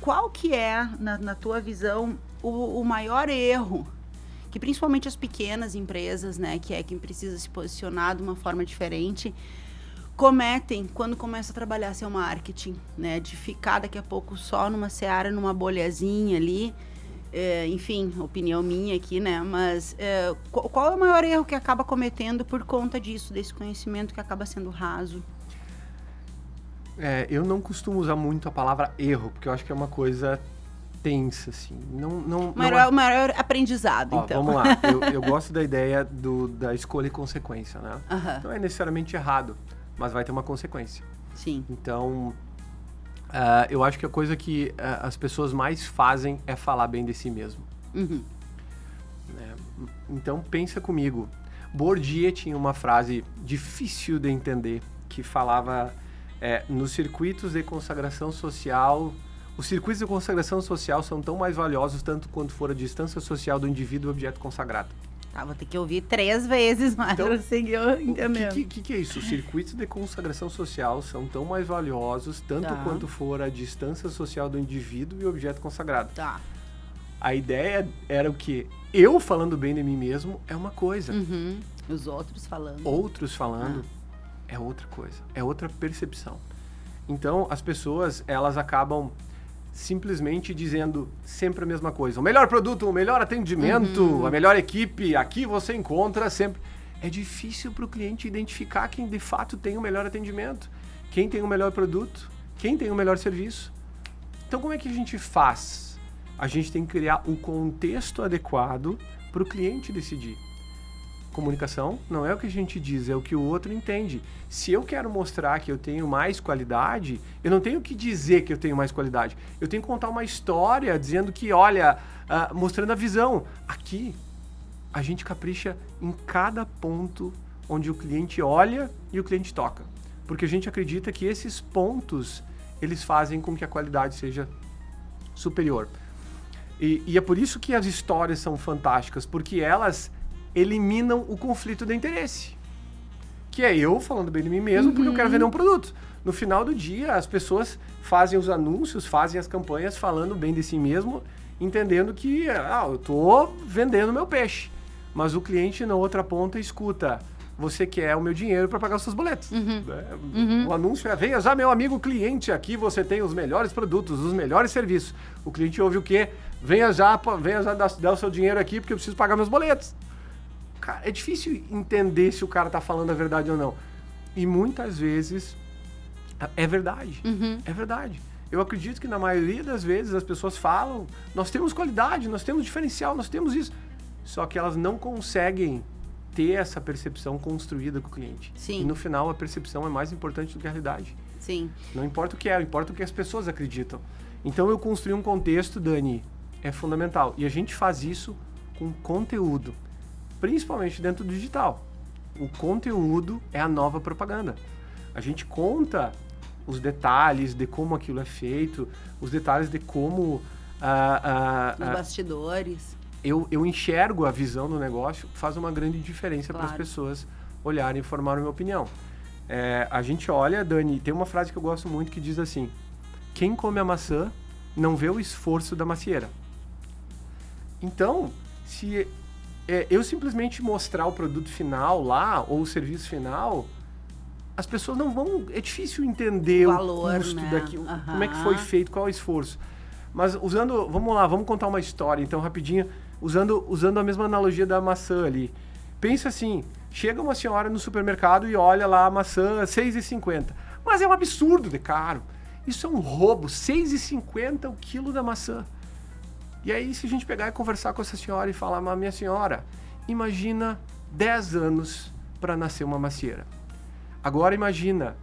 C: Qual que é, na tua visão, o maior erro que principalmente as pequenas empresas, né, que é quem precisa se posicionar de uma forma diferente, cometem quando começa a trabalhar seu marketing, né? De ficar daqui a pouco só numa seara, numa bolhazinha ali. Enfim, opinião minha aqui, né? Mas qual é o maior erro que acaba cometendo por conta disso, desse conhecimento que acaba sendo raso?
D: Eu não costumo usar muito a palavra erro, porque eu acho que é uma coisa tensa, assim.
C: O maior aprendizado, então.
D: Vamos lá. Eu gosto da ideia da escolha e consequência, né? Não é necessariamente errado, mas vai ter uma consequência.
C: Sim.
D: Então, eu acho que a coisa que as pessoas mais fazem é falar bem de si mesmo. Então, pensa comigo. Bourdieu tinha uma frase difícil de entender, que falava Nos circuitos de consagração social, os circuitos de consagração social são tão mais valiosos tanto quanto for a distância social do indivíduo e objeto consagrado.
C: Tá, vou ter que ouvir 3 vezes mais
D: Então,
C: pra seguir entendendo.
D: O que é isso? Os circuitos de consagração social são tão mais valiosos tanto
C: Tá.
D: quanto for a distância social do indivíduo e objeto consagrado.
C: Tá.
D: A ideia era o quê? Eu falando bem de mim mesmo é uma coisa.
C: Uhum. Os outros falando.
D: Outros falando é outra coisa. É outra percepção. Então, as pessoas, elas acabam simplesmente dizendo sempre a mesma coisa. O melhor produto, o melhor atendimento, a melhor equipe, aqui você encontra sempre. É difícil para o cliente identificar quem de fato tem o melhor atendimento, quem tem o melhor produto, quem tem o melhor serviço. Então, como é que a gente faz? A gente tem que criar o contexto adequado para o cliente decidir. Comunicação não é o que a gente diz, é o que o outro entende. Se eu quero mostrar que eu tenho mais qualidade, eu não tenho que dizer que eu tenho mais qualidade. Eu tenho que contar uma história dizendo que, olha, mostrando a visão. Aqui, a gente capricha em cada ponto onde o cliente olha e o cliente toca. Porque a gente acredita que esses pontos, eles fazem com que a qualidade seja superior. E é por isso que as histórias são fantásticas, porque elas eliminam o conflito de interesse. Que é eu falando bem de mim mesmo porque eu quero vender um produto. No final do dia, as pessoas fazem os anúncios, fazem as campanhas falando bem de si mesmo, entendendo que eu estou vendendo meu peixe. Mas o cliente na outra ponta escuta: você quer o meu dinheiro para pagar os seus boletos. O anúncio é: venha já, meu amigo cliente, aqui você tem os melhores produtos, os melhores serviços. O cliente ouve o quê? Venha já dar o seu dinheiro aqui porque eu preciso pagar meus boletos. Cara, é difícil entender se o cara tá falando a verdade ou não. E muitas vezes é verdade. É verdade. Eu acredito que na maioria das vezes as pessoas falam: nós temos qualidade, nós temos diferencial, nós temos isso. Só que elas não conseguem ter essa percepção construída com o cliente.
C: Sim.
D: E no final a percepção é mais importante do que a realidade.
C: Sim.
D: Não importa o que importa o que as pessoas acreditam. Então eu construir um contexto, Dani, é fundamental. E a gente faz isso com conteúdo, principalmente dentro do digital. O conteúdo é a nova propaganda. A gente conta os detalhes de como aquilo é feito, os detalhes de como...
C: Os bastidores.
D: Eu enxergo a visão do negócio, faz uma grande diferença para as
C: Claro.
D: pessoas olharem e formarem uma opinião. A gente olha, Dani, tem uma frase que eu gosto muito que diz assim: quem come a maçã não vê o esforço da macieira. Então, se eu simplesmente mostrar o produto final lá, ou o serviço final, as pessoas não vão... É difícil entender o
C: valor,
D: custo
C: né?
D: daquilo, como é que foi feito, qual é o esforço. Mas vamos contar uma história, então, rapidinho, usando a mesma analogia da maçã ali. Pensa assim, chega uma senhora no supermercado e olha lá a maçã R$6,50. Mas é um absurdo de caro. Isso é um roubo, R$6,50 o quilo da maçã. E aí, se a gente pegar e conversar com essa senhora e falar: mas minha senhora, imagina 10 anos para nascer uma macieira. Agora imagina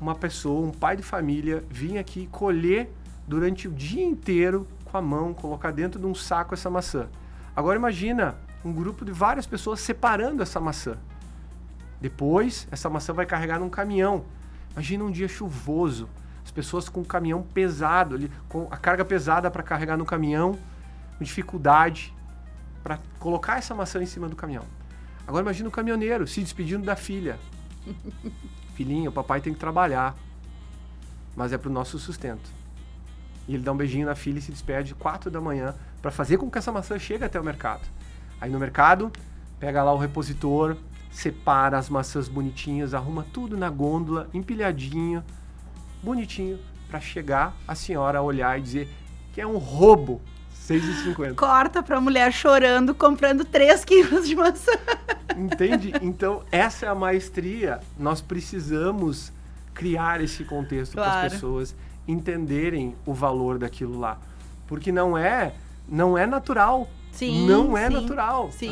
D: uma pessoa, um pai de família, vir aqui colher durante o dia inteiro com a mão, colocar dentro de um saco essa maçã. Agora imagina um grupo de várias pessoas separando essa maçã. Depois, essa maçã vai carregar num caminhão. Imagina um dia chuvoso, as pessoas com o caminhão pesado, ali, com a carga pesada para carregar no caminhão, com dificuldade para colocar essa maçã em cima do caminhão. Agora imagina o caminhoneiro se despedindo da filha. Filhinha, o papai tem que trabalhar, mas é para o nosso sustento. E ele dá um beijinho na filha e se despede 4 da manhã para fazer com que essa maçã chegue até o mercado. Aí no mercado, pega lá o repositor, separa as maçãs bonitinhas, arruma tudo na gôndola, empilhadinho, bonitinho, para chegar a senhora a olhar e dizer que é um roubo, R$6,50.
C: Corta pra mulher chorando, comprando 3 quilos de maçã.
D: Entende? Então, essa é a maestria. Nós precisamos criar esse contexto para
C: Claro.
D: as pessoas entenderem o valor daquilo lá. Porque não é natural.
C: Sim,
D: não é
C: sim,
D: natural.
C: sim.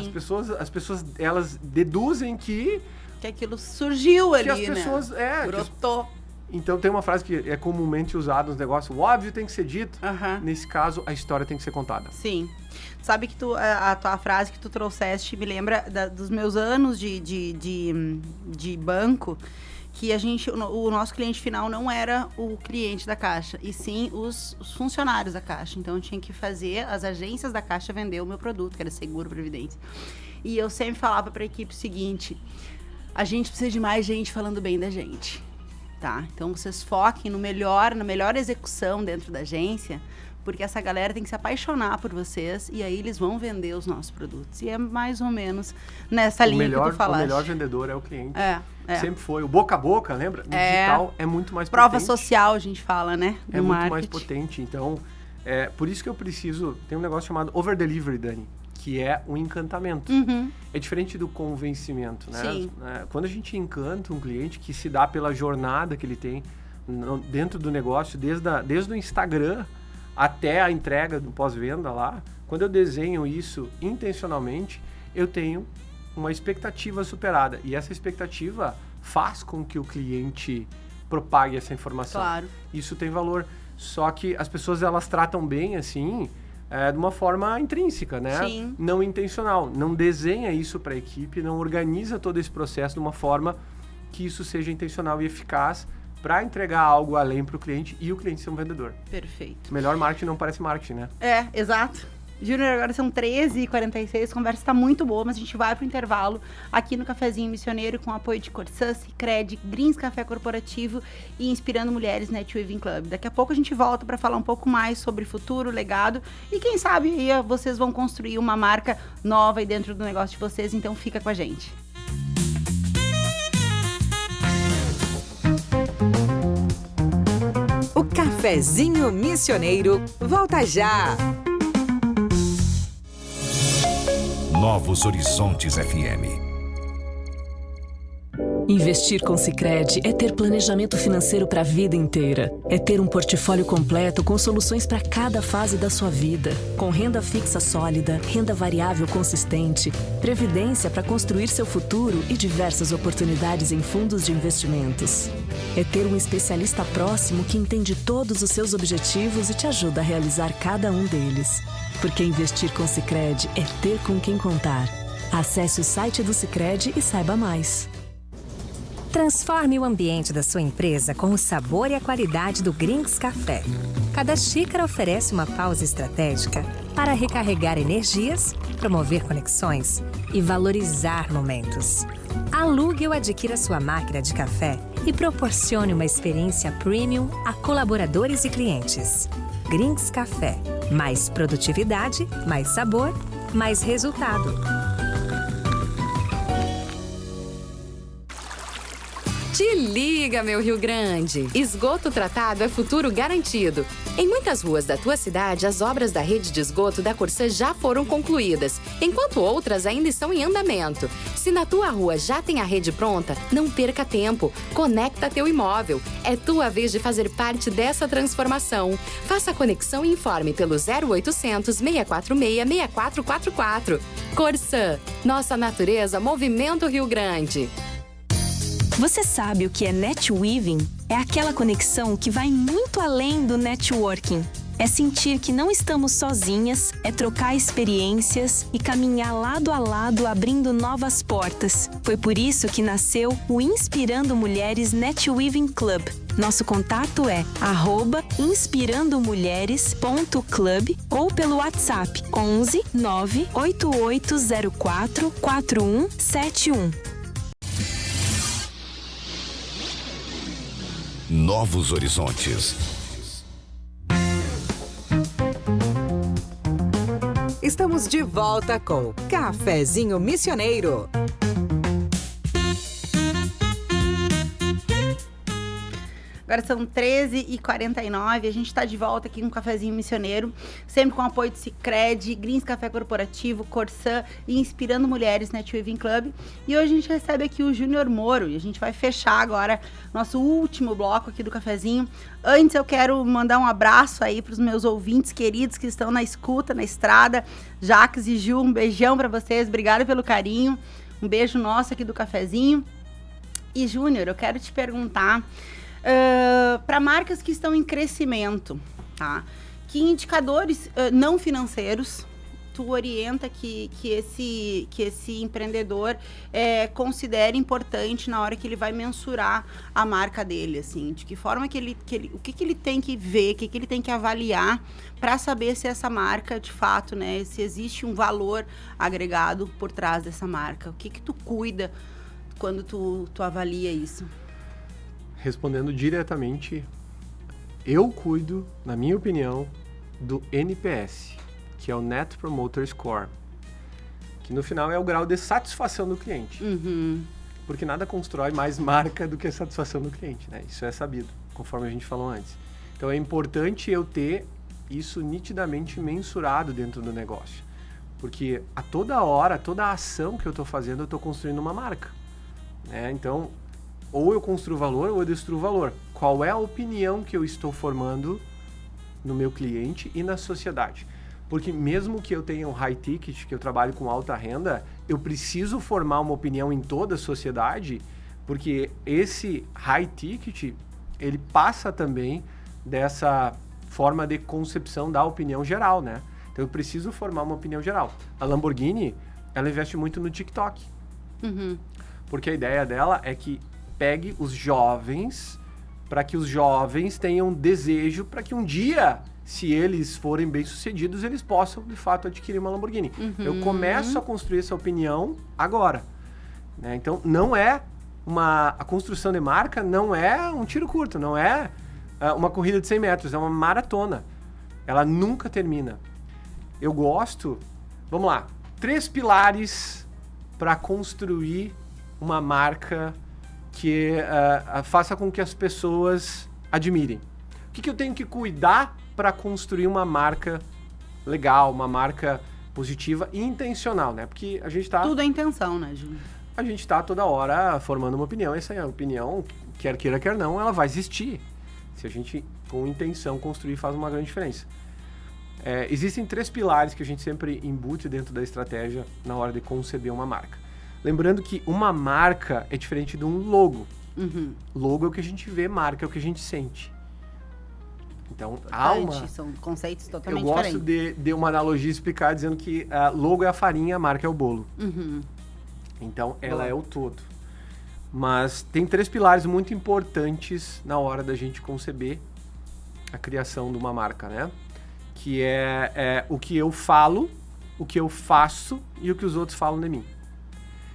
D: As pessoas, elas deduzem que
C: aquilo surgiu ali,
D: as pessoas...
C: né? Brotou.
D: Então, tem uma frase que é comumente usada nos negócios: o óbvio tem que ser dito.
C: Aham.
D: Nesse caso, a história tem que ser contada.
C: Sim. Sabe que a tua frase que tu trouxeste me lembra dos meus anos de banco, que o nosso cliente final não era o cliente da Caixa, e sim os funcionários da Caixa. Então, eu tinha que fazer as agências da Caixa vender o meu produto, que era seguro previdência. E eu sempre falava para a equipe o seguinte: a gente precisa de mais gente falando bem da gente, tá? Então, vocês foquem na melhor execução dentro da agência, porque essa galera tem que se apaixonar por vocês e aí eles vão vender os nossos produtos. E é mais ou menos nessa linha que tu falaste.
D: O melhor vendedor é o cliente.
C: É.
D: Sempre foi. O boca a boca, lembra? No digital é muito mais
C: prova
D: potente.
C: Prova social, a gente fala, né?
D: É muito mais potente. Então, por isso que eu preciso... Tem um negócio chamado over-delivery, Dani, que é o encantamento. É diferente do convencimento, né?
C: Sim.
D: Quando a gente encanta um cliente que se dá pela jornada que ele tem dentro do negócio, desde o Instagram até a entrega do pós-venda lá, quando eu desenho isso intencionalmente, eu tenho uma expectativa superada. E essa expectativa faz com que o cliente propague essa informação.
C: Claro.
D: Isso tem valor. Só que as pessoas, elas tratam bem, assim, de uma forma intrínseca, né?
C: Sim.
D: Não intencional. Não desenha isso para a equipe, não organiza todo esse processo de uma forma que isso seja intencional e eficaz para entregar algo além para o cliente e o cliente ser um vendedor.
C: Perfeito.
D: Melhor marketing não parece marketing, né?
C: Exato. Júnior, agora são 13h46, a conversa está muito boa, mas a gente vai para o intervalo aqui no Cafezinho Missioneiro com apoio de Corsã, Sicredi, Greens Café Corporativo e Inspirando Mulheres NetWeaving Club. Daqui a pouco a gente volta para falar um pouco mais sobre futuro, legado e quem sabe aí vocês vão construir uma marca nova aí dentro do negócio de vocês, então fica com a gente.
B: O Cafezinho Missioneiro volta já!
A: Novos Horizontes FM.
H: Investir com Sicredi é ter planejamento financeiro para a vida inteira. É ter um portfólio completo com soluções para cada fase da sua vida. Com renda fixa sólida, renda variável consistente, previdência para construir seu futuro e diversas oportunidades em fundos de investimentos. É ter um especialista próximo que entende todos os seus objetivos e te ajuda a realizar cada um deles. Porque investir com Sicredi é ter com quem contar. Acesse o site do Sicredi e saiba mais.
I: Transforme o ambiente da sua empresa com o sabor e a qualidade do Greens Café. Cada xícara oferece uma pausa estratégica para recarregar energias, promover conexões e valorizar momentos. Alugue ou adquira sua máquina de café e proporcione uma experiência premium a colaboradores e clientes. Greens Café. Mais produtividade, mais sabor, mais resultado.
E: Te liga, meu Rio Grande! Esgoto tratado é futuro garantido. Em muitas ruas da tua cidade, as obras da rede de esgoto da Corsã já foram concluídas, enquanto outras ainda estão em andamento. Se na tua rua já tem a rede pronta, não perca tempo. Conecta teu imóvel. É tua vez de fazer parte dessa transformação. Faça a conexão e informe pelo 0800 646 6444. Corsã, nossa natureza, movimento Rio Grande.
H: Você sabe o que é NetWeaving? É aquela conexão que vai muito além do networking. É sentir que não estamos sozinhas, é trocar experiências e caminhar lado a lado abrindo novas portas. Foi por isso que nasceu o Inspirando Mulheres NetWeaving Club. Nosso contato é @inspirandomulheres.club ou pelo WhatsApp 11 98804 4171.
A: Novos Horizontes.
B: Estamos de volta com Cafezinho Missioneiro.
C: Agora são 13h49, a gente está de volta aqui com o Cafezinho Missioneiro, sempre com o apoio de Sicredi, Greens Café Corporativo, Corsã e Inspirando Mulheres NetWeaving Club. E hoje a gente recebe aqui o Júnior Moro e a gente vai fechar agora nosso último bloco aqui do Cafezinho. Antes eu quero mandar um abraço aí para os meus ouvintes queridos que estão na escuta, na estrada. Jaques e Ju, um beijão para vocês, obrigada pelo carinho. Um beijo nosso aqui do Cafezinho. E Júnior, eu quero te perguntar... para marcas que estão em crescimento, tá? Que indicadores não financeiros tu orienta que esse empreendedor considere importante na hora que ele vai mensurar a marca dele, assim? De que forma o que ele tem que ver, o que ele tem que avaliar para saber se essa marca, de fato, né, se existe um valor agregado por trás dessa marca? O que tu cuida quando tu avalia isso?
D: Respondendo diretamente, eu cuido, na minha opinião, do NPS, que é o Net Promoter Score, que no final é o grau de satisfação do cliente. Porque nada constrói mais marca do que a satisfação do cliente, né? Isso é sabido, conforme a gente falou antes. Então é importante eu ter isso nitidamente mensurado dentro do negócio, porque a toda hora, toda a ação que eu estou fazendo, eu estou construindo uma marca, né? Então, ou eu construo valor ou eu destruo valor. Qual é a opinião que eu estou formando no meu cliente e na sociedade? Porque mesmo que eu tenha um high ticket, que eu trabalho com alta renda, eu preciso formar uma opinião em toda a sociedade, porque esse high ticket, ele passa também dessa forma de concepção da opinião geral, né? Então eu preciso formar uma opinião geral. A Lamborghini, ela investe muito no TikTok. Porque a ideia dela é que pegue os jovens, para que os jovens tenham desejo para que um dia, se eles forem bem-sucedidos, eles possam, de fato, adquirir uma Lamborghini. Eu começo a construir essa opinião agora, né? Então, a construção de marca não é um tiro curto, não é uma corrida de 100 metros, é uma maratona. Ela nunca termina. Eu gosto... Vamos lá. 3 pilares para construir uma marca que faça com que as pessoas admirem. O que eu tenho que cuidar para construir uma marca legal, uma marca positiva e intencional, né? Porque a gente tá...
C: Tudo é intenção, né, Júlio?
D: A gente está toda hora formando uma opinião. Essa opinião, quer queira, quer não, ela vai existir. Se a gente, com intenção, construir, faz uma grande diferença. Existem 3 pilares que a gente sempre embute dentro da estratégia na hora de conceber uma marca. Lembrando que uma marca é diferente de um logo. Logo é o que a gente vê, marca é o que a gente sente. Então,
C: são conceitos totalmente
D: diferentes. Eu
C: diferentes.
D: gosto de uma analogia explicar dizendo que logo é a farinha, a marca é o bolo. Então, ela é o todo. Mas tem 3 pilares muito importantes na hora da gente conceber a criação de uma marca, né? Que é o que eu falo, o que eu faço e o que os outros falam de mim.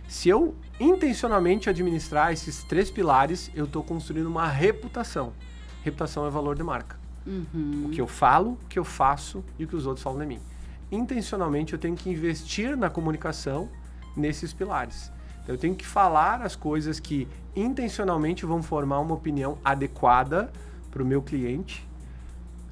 D: Se eu intencionalmente administrar esses 3 pilares, eu estou construindo uma reputação. Reputação é valor de marca. O que eu falo, o que eu faço e o que os outros falam de mim. Intencionalmente, eu tenho que investir na comunicação nesses pilares. Então, eu tenho que falar as coisas que intencionalmente vão formar uma opinião adequada para o meu cliente.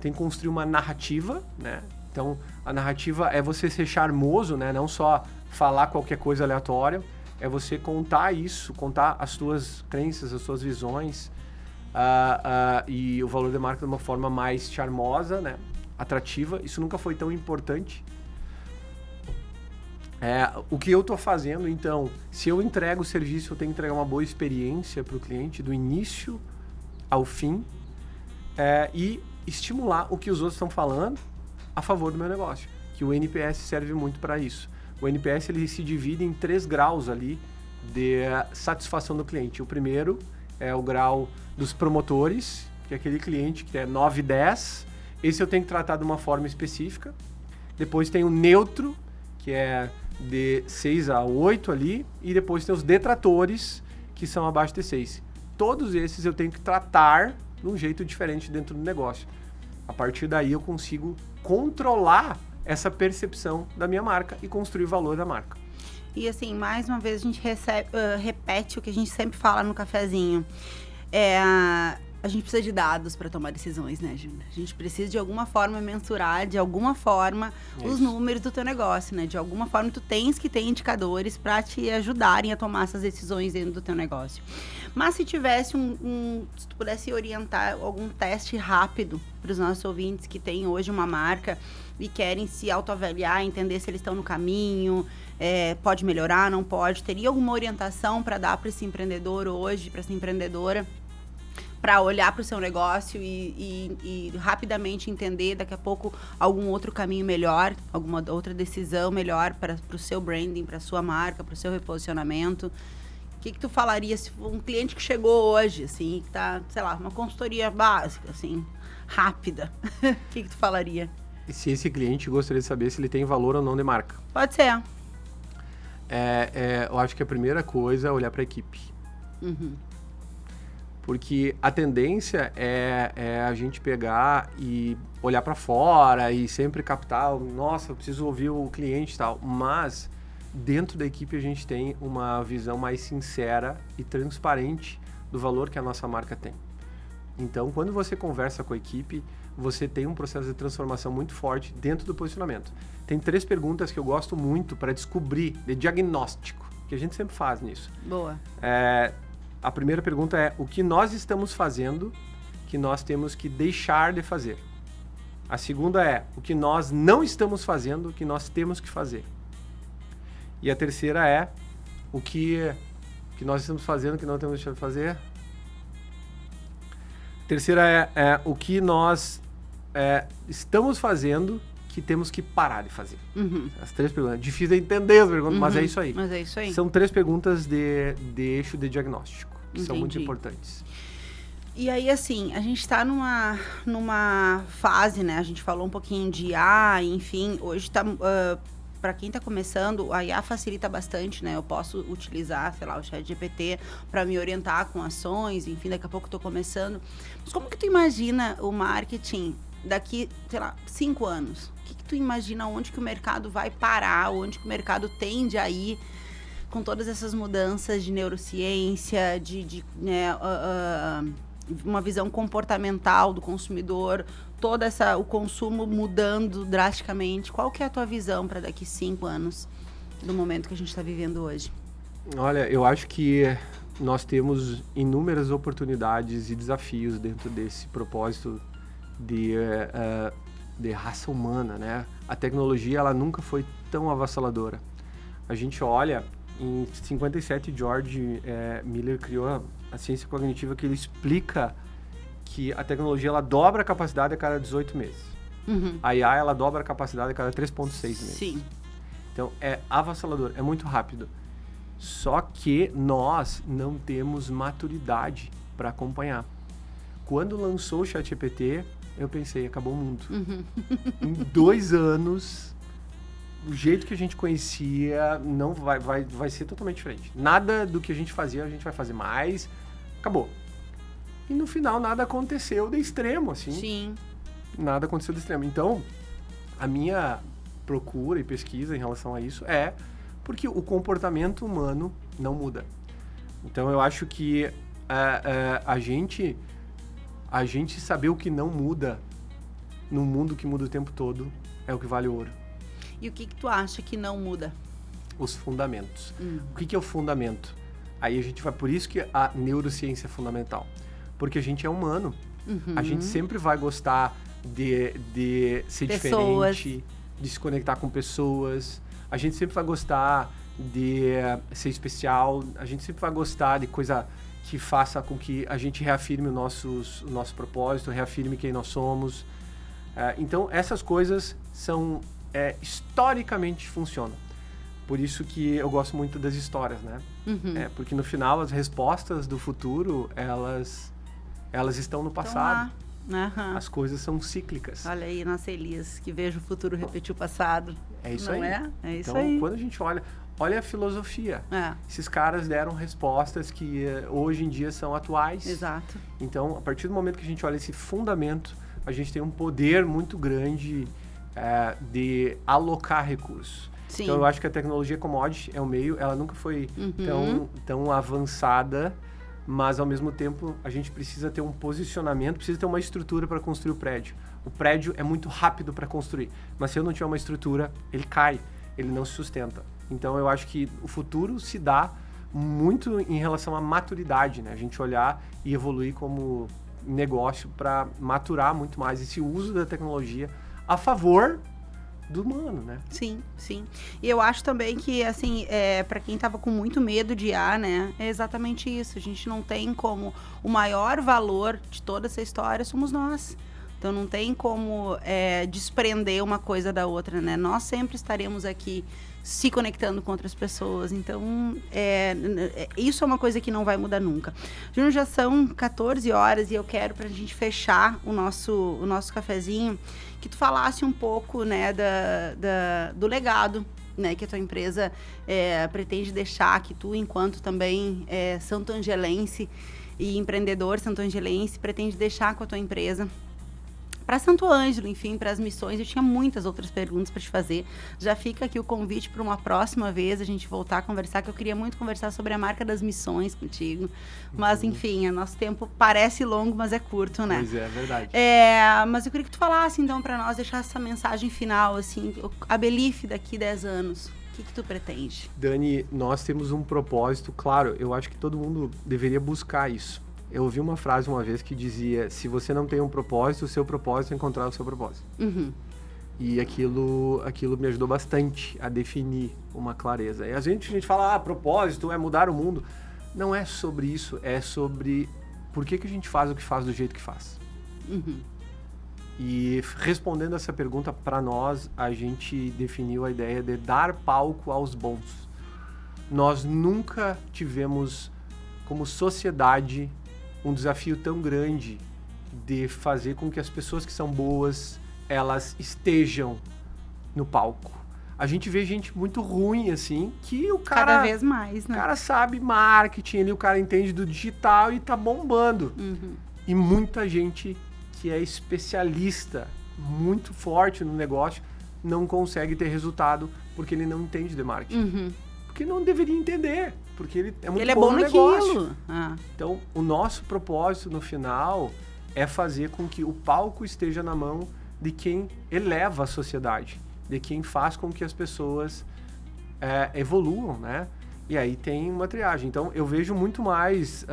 D: Tem que construir uma narrativa, né? Então, a narrativa é você ser charmoso, né? Não só falar qualquer coisa aleatória. É você contar isso, contar as suas crenças, as suas visões e o valor da marca de uma forma mais charmosa, né? Atrativa. Isso nunca foi tão importante. O que eu estou fazendo, então, se eu entrego o serviço, eu tenho que entregar uma boa experiência para o cliente, do início ao fim, e estimular o que os outros estão falando a favor do meu negócio, que o NPS serve muito para isso. O NPS ele se divide em 3 graus ali de satisfação do cliente. O primeiro é o grau dos promotores, que é aquele cliente que é 9 e 10. Esse eu tenho que tratar de uma forma específica. Depois tem o neutro, que é de 6 a 8 ali. E depois tem os detratores, que são abaixo de 6. Todos esses eu tenho que tratar de um jeito diferente dentro do negócio. A partir daí eu consigo controlar essa percepção da minha marca e construir o valor da marca.
C: E assim, mais uma vez a gente repete o que a gente sempre fala no cafezinho. A gente precisa de dados para tomar decisões, né, Júlia? A gente precisa de alguma forma mensurar, de alguma forma, os números do teu negócio, né? De alguma forma tu tens que ter indicadores para te ajudarem a tomar essas decisões dentro do teu negócio. Mas se tivesse se tu pudesse orientar algum teste rápido para os nossos ouvintes que têm hoje uma marca e querem se autoavaliar, entender se eles estão no caminho, pode melhorar, não pode, teria alguma orientação para dar para esse empreendedor hoje, para essa empreendedora, para olhar para o seu negócio e rapidamente entender daqui a pouco algum outro caminho melhor, alguma outra decisão melhor para o seu branding, para a sua marca, para o seu reposicionamento? O que tu falaria se for um cliente que chegou hoje, assim, que tá, sei lá, uma consultoria básica, assim, rápida? O que tu falaria?
D: E se esse cliente gostaria de saber se ele tem valor ou não de marca?
C: Pode ser.
D: Eu acho que a primeira coisa é olhar para a equipe.
C: Uhum.
D: Porque a tendência é a gente pegar e olhar para fora e sempre captar, nossa, eu preciso ouvir o cliente e tal. Mas dentro da equipe a gente tem uma visão mais sincera e transparente do valor que a nossa marca tem. Então, quando você conversa com a equipe, você tem um processo de transformação muito forte dentro do posicionamento. Tem 3 perguntas que eu gosto muito para descobrir, de diagnóstico, que a gente sempre faz nisso.
C: Boa.
D: A primeira pergunta é: o que nós estamos fazendo que nós temos que deixar de fazer? A segunda é: o que nós não estamos fazendo que nós temos que fazer? E a terceira é: o que nós estamos fazendo que não temos que deixar de fazer? A terceira é o que nós estamos fazendo que temos que parar de fazer.
C: Uhum.
D: As 3 perguntas. Difícil de entender as perguntas, mas é isso aí.
C: Mas é isso aí.
D: São 3 perguntas de eixo de diagnóstico, que são muito importantes.
C: E aí, assim, a gente tá numa fase, né? A gente falou um pouquinho de IA, enfim, hoje tá... para quem está começando, a IA facilita bastante, né? Eu posso utilizar, sei lá, o ChatGPT para me orientar com ações, enfim, daqui a pouco estou começando. Mas como que tu imagina o marketing daqui, sei lá, 5 anos? O que tu imagina onde que o mercado vai parar, onde que o mercado tende a ir com todas essas mudanças de neurociência, uma visão comportamental do consumidor, o consumo mudando drasticamente? Qual que é a tua visão para daqui 5 anos, do momento que a gente está vivendo hoje?
D: Olha, eu acho que nós temos inúmeras oportunidades e desafios dentro desse propósito de raça humana, né? A tecnologia, ela nunca foi tão avassaladora. A gente olha, em 57, George Miller criou a ciência cognitiva, que ele explica que a tecnologia, ela dobra a capacidade a cada 18 meses.
C: Uhum.
D: A IA, ela dobra a capacidade a cada 3,6 meses.
C: Sim.
D: Então, é avassalador, é muito rápido. Só que nós não temos maturidade para acompanhar. Quando lançou o ChatGPT, eu pensei, acabou o mundo.
C: Uhum.
D: Em 2 anos, o jeito que a gente conhecia não vai ser totalmente diferente. Nada do que a gente fazia, a gente vai fazer mais. Acabou. E no final, nada aconteceu de extremo, assim.
C: Sim.
D: Nada aconteceu de extremo. Então, a minha procura e pesquisa em relação a isso é porque o comportamento humano não muda. Então, eu acho que a gente saber o que não muda num mundo que muda o tempo todo é o que vale ouro.
C: E o que tu acha que não muda?
D: Os fundamentos. O que é o fundamento? Aí a gente vai... Por isso que a neurociência é fundamental. Porque a gente é humano.
C: Uhum.
D: A gente sempre vai gostar de ser diferente, de se conectar com pessoas. A gente sempre vai gostar de ser especial. A gente sempre vai gostar de coisa que faça com que a gente reafirme o nosso propósito, reafirme quem nós somos. Então, essas coisas são... historicamente funcionam. Por isso que eu gosto muito das histórias, né?
C: Uhum.
D: Porque no final, as respostas do futuro, elas estão no passado.
C: Uhum.
D: As coisas são cíclicas.
C: Olha aí, nossa Elias, que veja o futuro repetir o passado.
D: É isso
C: Não
D: aí.
C: É isso
D: então,
C: aí.
D: quando a gente olha a filosofia. Esses caras deram respostas que hoje em dia são atuais.
C: Exato.
D: Então, a partir do momento que a gente olha esse fundamento, a gente tem um poder muito grande de alocar recursos.
C: Sim.
D: Então, eu acho que a tecnologia commodity é um meio, ela nunca foi tão avançada, mas, ao mesmo tempo, a gente precisa ter um posicionamento, precisa ter uma estrutura para construir o prédio. O prédio é muito rápido para construir, mas se eu não tiver uma estrutura, ele cai, ele não se sustenta. Então, eu acho que o futuro se dá muito em relação à maturidade, né? A gente olhar e evoluir como negócio para maturar muito mais esse uso da tecnologia a favor do humano, né?
C: Sim, sim. E eu acho também que, assim, para quem tava com muito medo de IA, né, é exatamente isso. A gente não tem como... O maior valor de toda essa história somos nós. Então, não tem como desprender uma coisa da outra, né? Nós sempre estaremos aqui se conectando com outras pessoas. Então, isso é uma coisa que não vai mudar nunca. Júnior, já são 14 horas e eu quero, pra gente fechar o nosso cafezinho, que tu falasse um pouco, né, do legado, né, que a tua empresa pretende deixar, que tu, enquanto também santo-angelense e empreendedor santo-angelense, pretende deixar com a tua empresa. Para Santo Ângelo, enfim, para as missões. Eu tinha muitas outras perguntas para te fazer. Já fica aqui o convite para uma próxima vez a gente voltar a conversar, que eu queria muito conversar sobre a marca das missões contigo. Mas, enfim, o nosso tempo parece longo, mas é curto, né?
D: Pois é verdade.
C: Mas eu queria que tu falasse, então, para nós, deixar essa mensagem final, assim, a Belife daqui 10 anos. O que tu pretende?
D: Dani, nós temos um propósito, claro, eu acho que todo mundo deveria buscar isso. Eu ouvi uma frase uma vez que dizia: se você não tem um propósito, o seu propósito é encontrar o seu propósito.
C: Uhum.
D: E aquilo me ajudou bastante a definir uma clareza. E a gente fala, propósito é mudar o mundo. Não é sobre isso, é sobre por que a gente faz o que faz do jeito que faz.
C: Uhum.
D: E respondendo essa pergunta, para nós, a gente definiu a ideia de dar palco aos bons. Nós nunca tivemos, como sociedade, um desafio tão grande de fazer com que as pessoas que são boas, elas estejam no palco. A gente vê gente muito ruim, assim, que o cara...
C: Cada vez mais, né?
D: O cara sabe marketing ali, o cara entende do digital e tá bombando.
C: Uhum.
D: E muita gente que é especialista, muito forte no negócio, não consegue ter resultado porque ele não entende de marketing.
C: Uhum.
D: Porque não deveria entender, porque ele é muito
C: ele
D: bom no negócio.
C: Naquilo. Ah.
D: Então, o nosso propósito no final é fazer com que o palco esteja na mão de quem eleva a sociedade, de quem faz com que as pessoas evoluam, né? E aí tem uma triagem. Então, eu vejo muito mais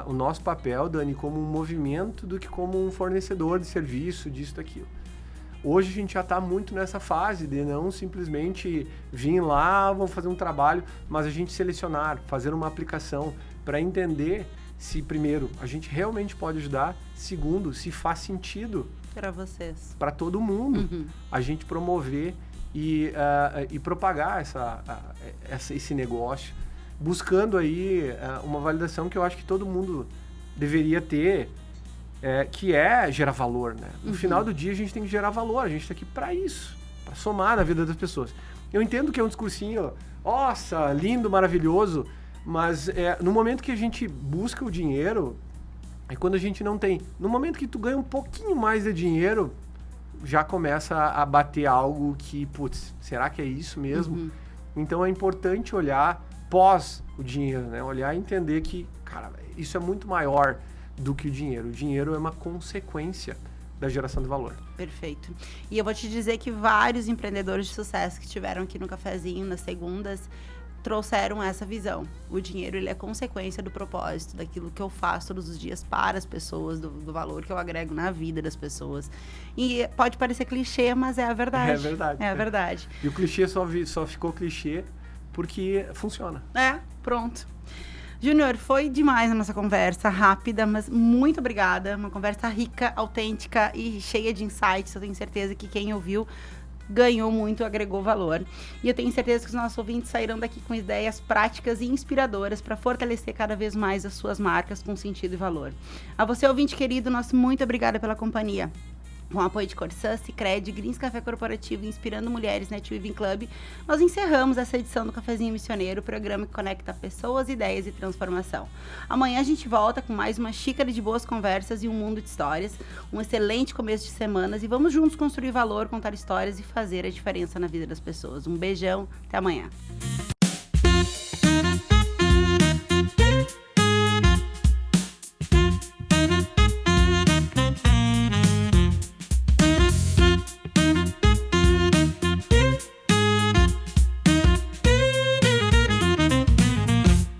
D: o nosso papel, Dani, como um movimento do que como um fornecedor de serviço, disso, daquilo. Hoje a gente já está muito nessa fase de não simplesmente vir lá, vamos fazer um trabalho, mas a gente selecionar, fazer uma aplicação para entender se, primeiro, a gente realmente pode ajudar, segundo, se faz sentido
C: para vocês,
D: para todo mundo,
C: uhum.
D: a gente promover e propagar esse negócio, buscando aí uma validação que eu acho que todo mundo deveria ter, que é gerar valor, né? No final do dia a gente tem que gerar valor, a gente está aqui para isso, para somar na vida das pessoas. Eu entendo que é um discursinho, nossa, lindo, maravilhoso, mas no momento que a gente busca o dinheiro, é quando a gente não tem. No momento que tu ganha um pouquinho mais de dinheiro, já começa a bater algo que, putz, será que é isso mesmo?
C: Uhum.
D: Então é importante olhar pós o dinheiro, né? Olhar e entender que, cara, isso é muito maior do que o dinheiro. O dinheiro é uma consequência da geração de valor.
C: Perfeito. E eu vou te dizer que vários empreendedores de sucesso que estiveram aqui no cafezinho nas segundas trouxeram essa visão. O dinheiro, ele é consequência do propósito, daquilo que eu faço todos os dias para as pessoas, do valor que eu agrego na vida das pessoas. E pode parecer clichê, mas é a verdade.
D: É verdade.
C: É a verdade.
D: E o clichê só ficou clichê porque funciona.
C: Pronto. Júnior, foi demais a nossa conversa, rápida, mas muito obrigada. Uma conversa rica, autêntica e cheia de insights. Eu tenho certeza que quem ouviu ganhou muito, agregou valor. E eu tenho certeza que os nossos ouvintes sairão daqui com ideias práticas e inspiradoras para fortalecer cada vez mais as suas marcas com sentido e valor. A você, ouvinte querido, nosso muito obrigada pela companhia. Com o apoio de Corsã, Sicredi, Greens Café Corporativo e Inspirando Mulheres Net Weaving Club, nós encerramos essa edição do Cafezinho Missioneiro, o programa que conecta pessoas, ideias e transformação. Amanhã a gente volta com mais uma xícara de boas conversas e um mundo de histórias. Um excelente começo de semanas e vamos juntos construir valor, contar histórias e fazer a diferença na vida das pessoas. Um beijão, até amanhã.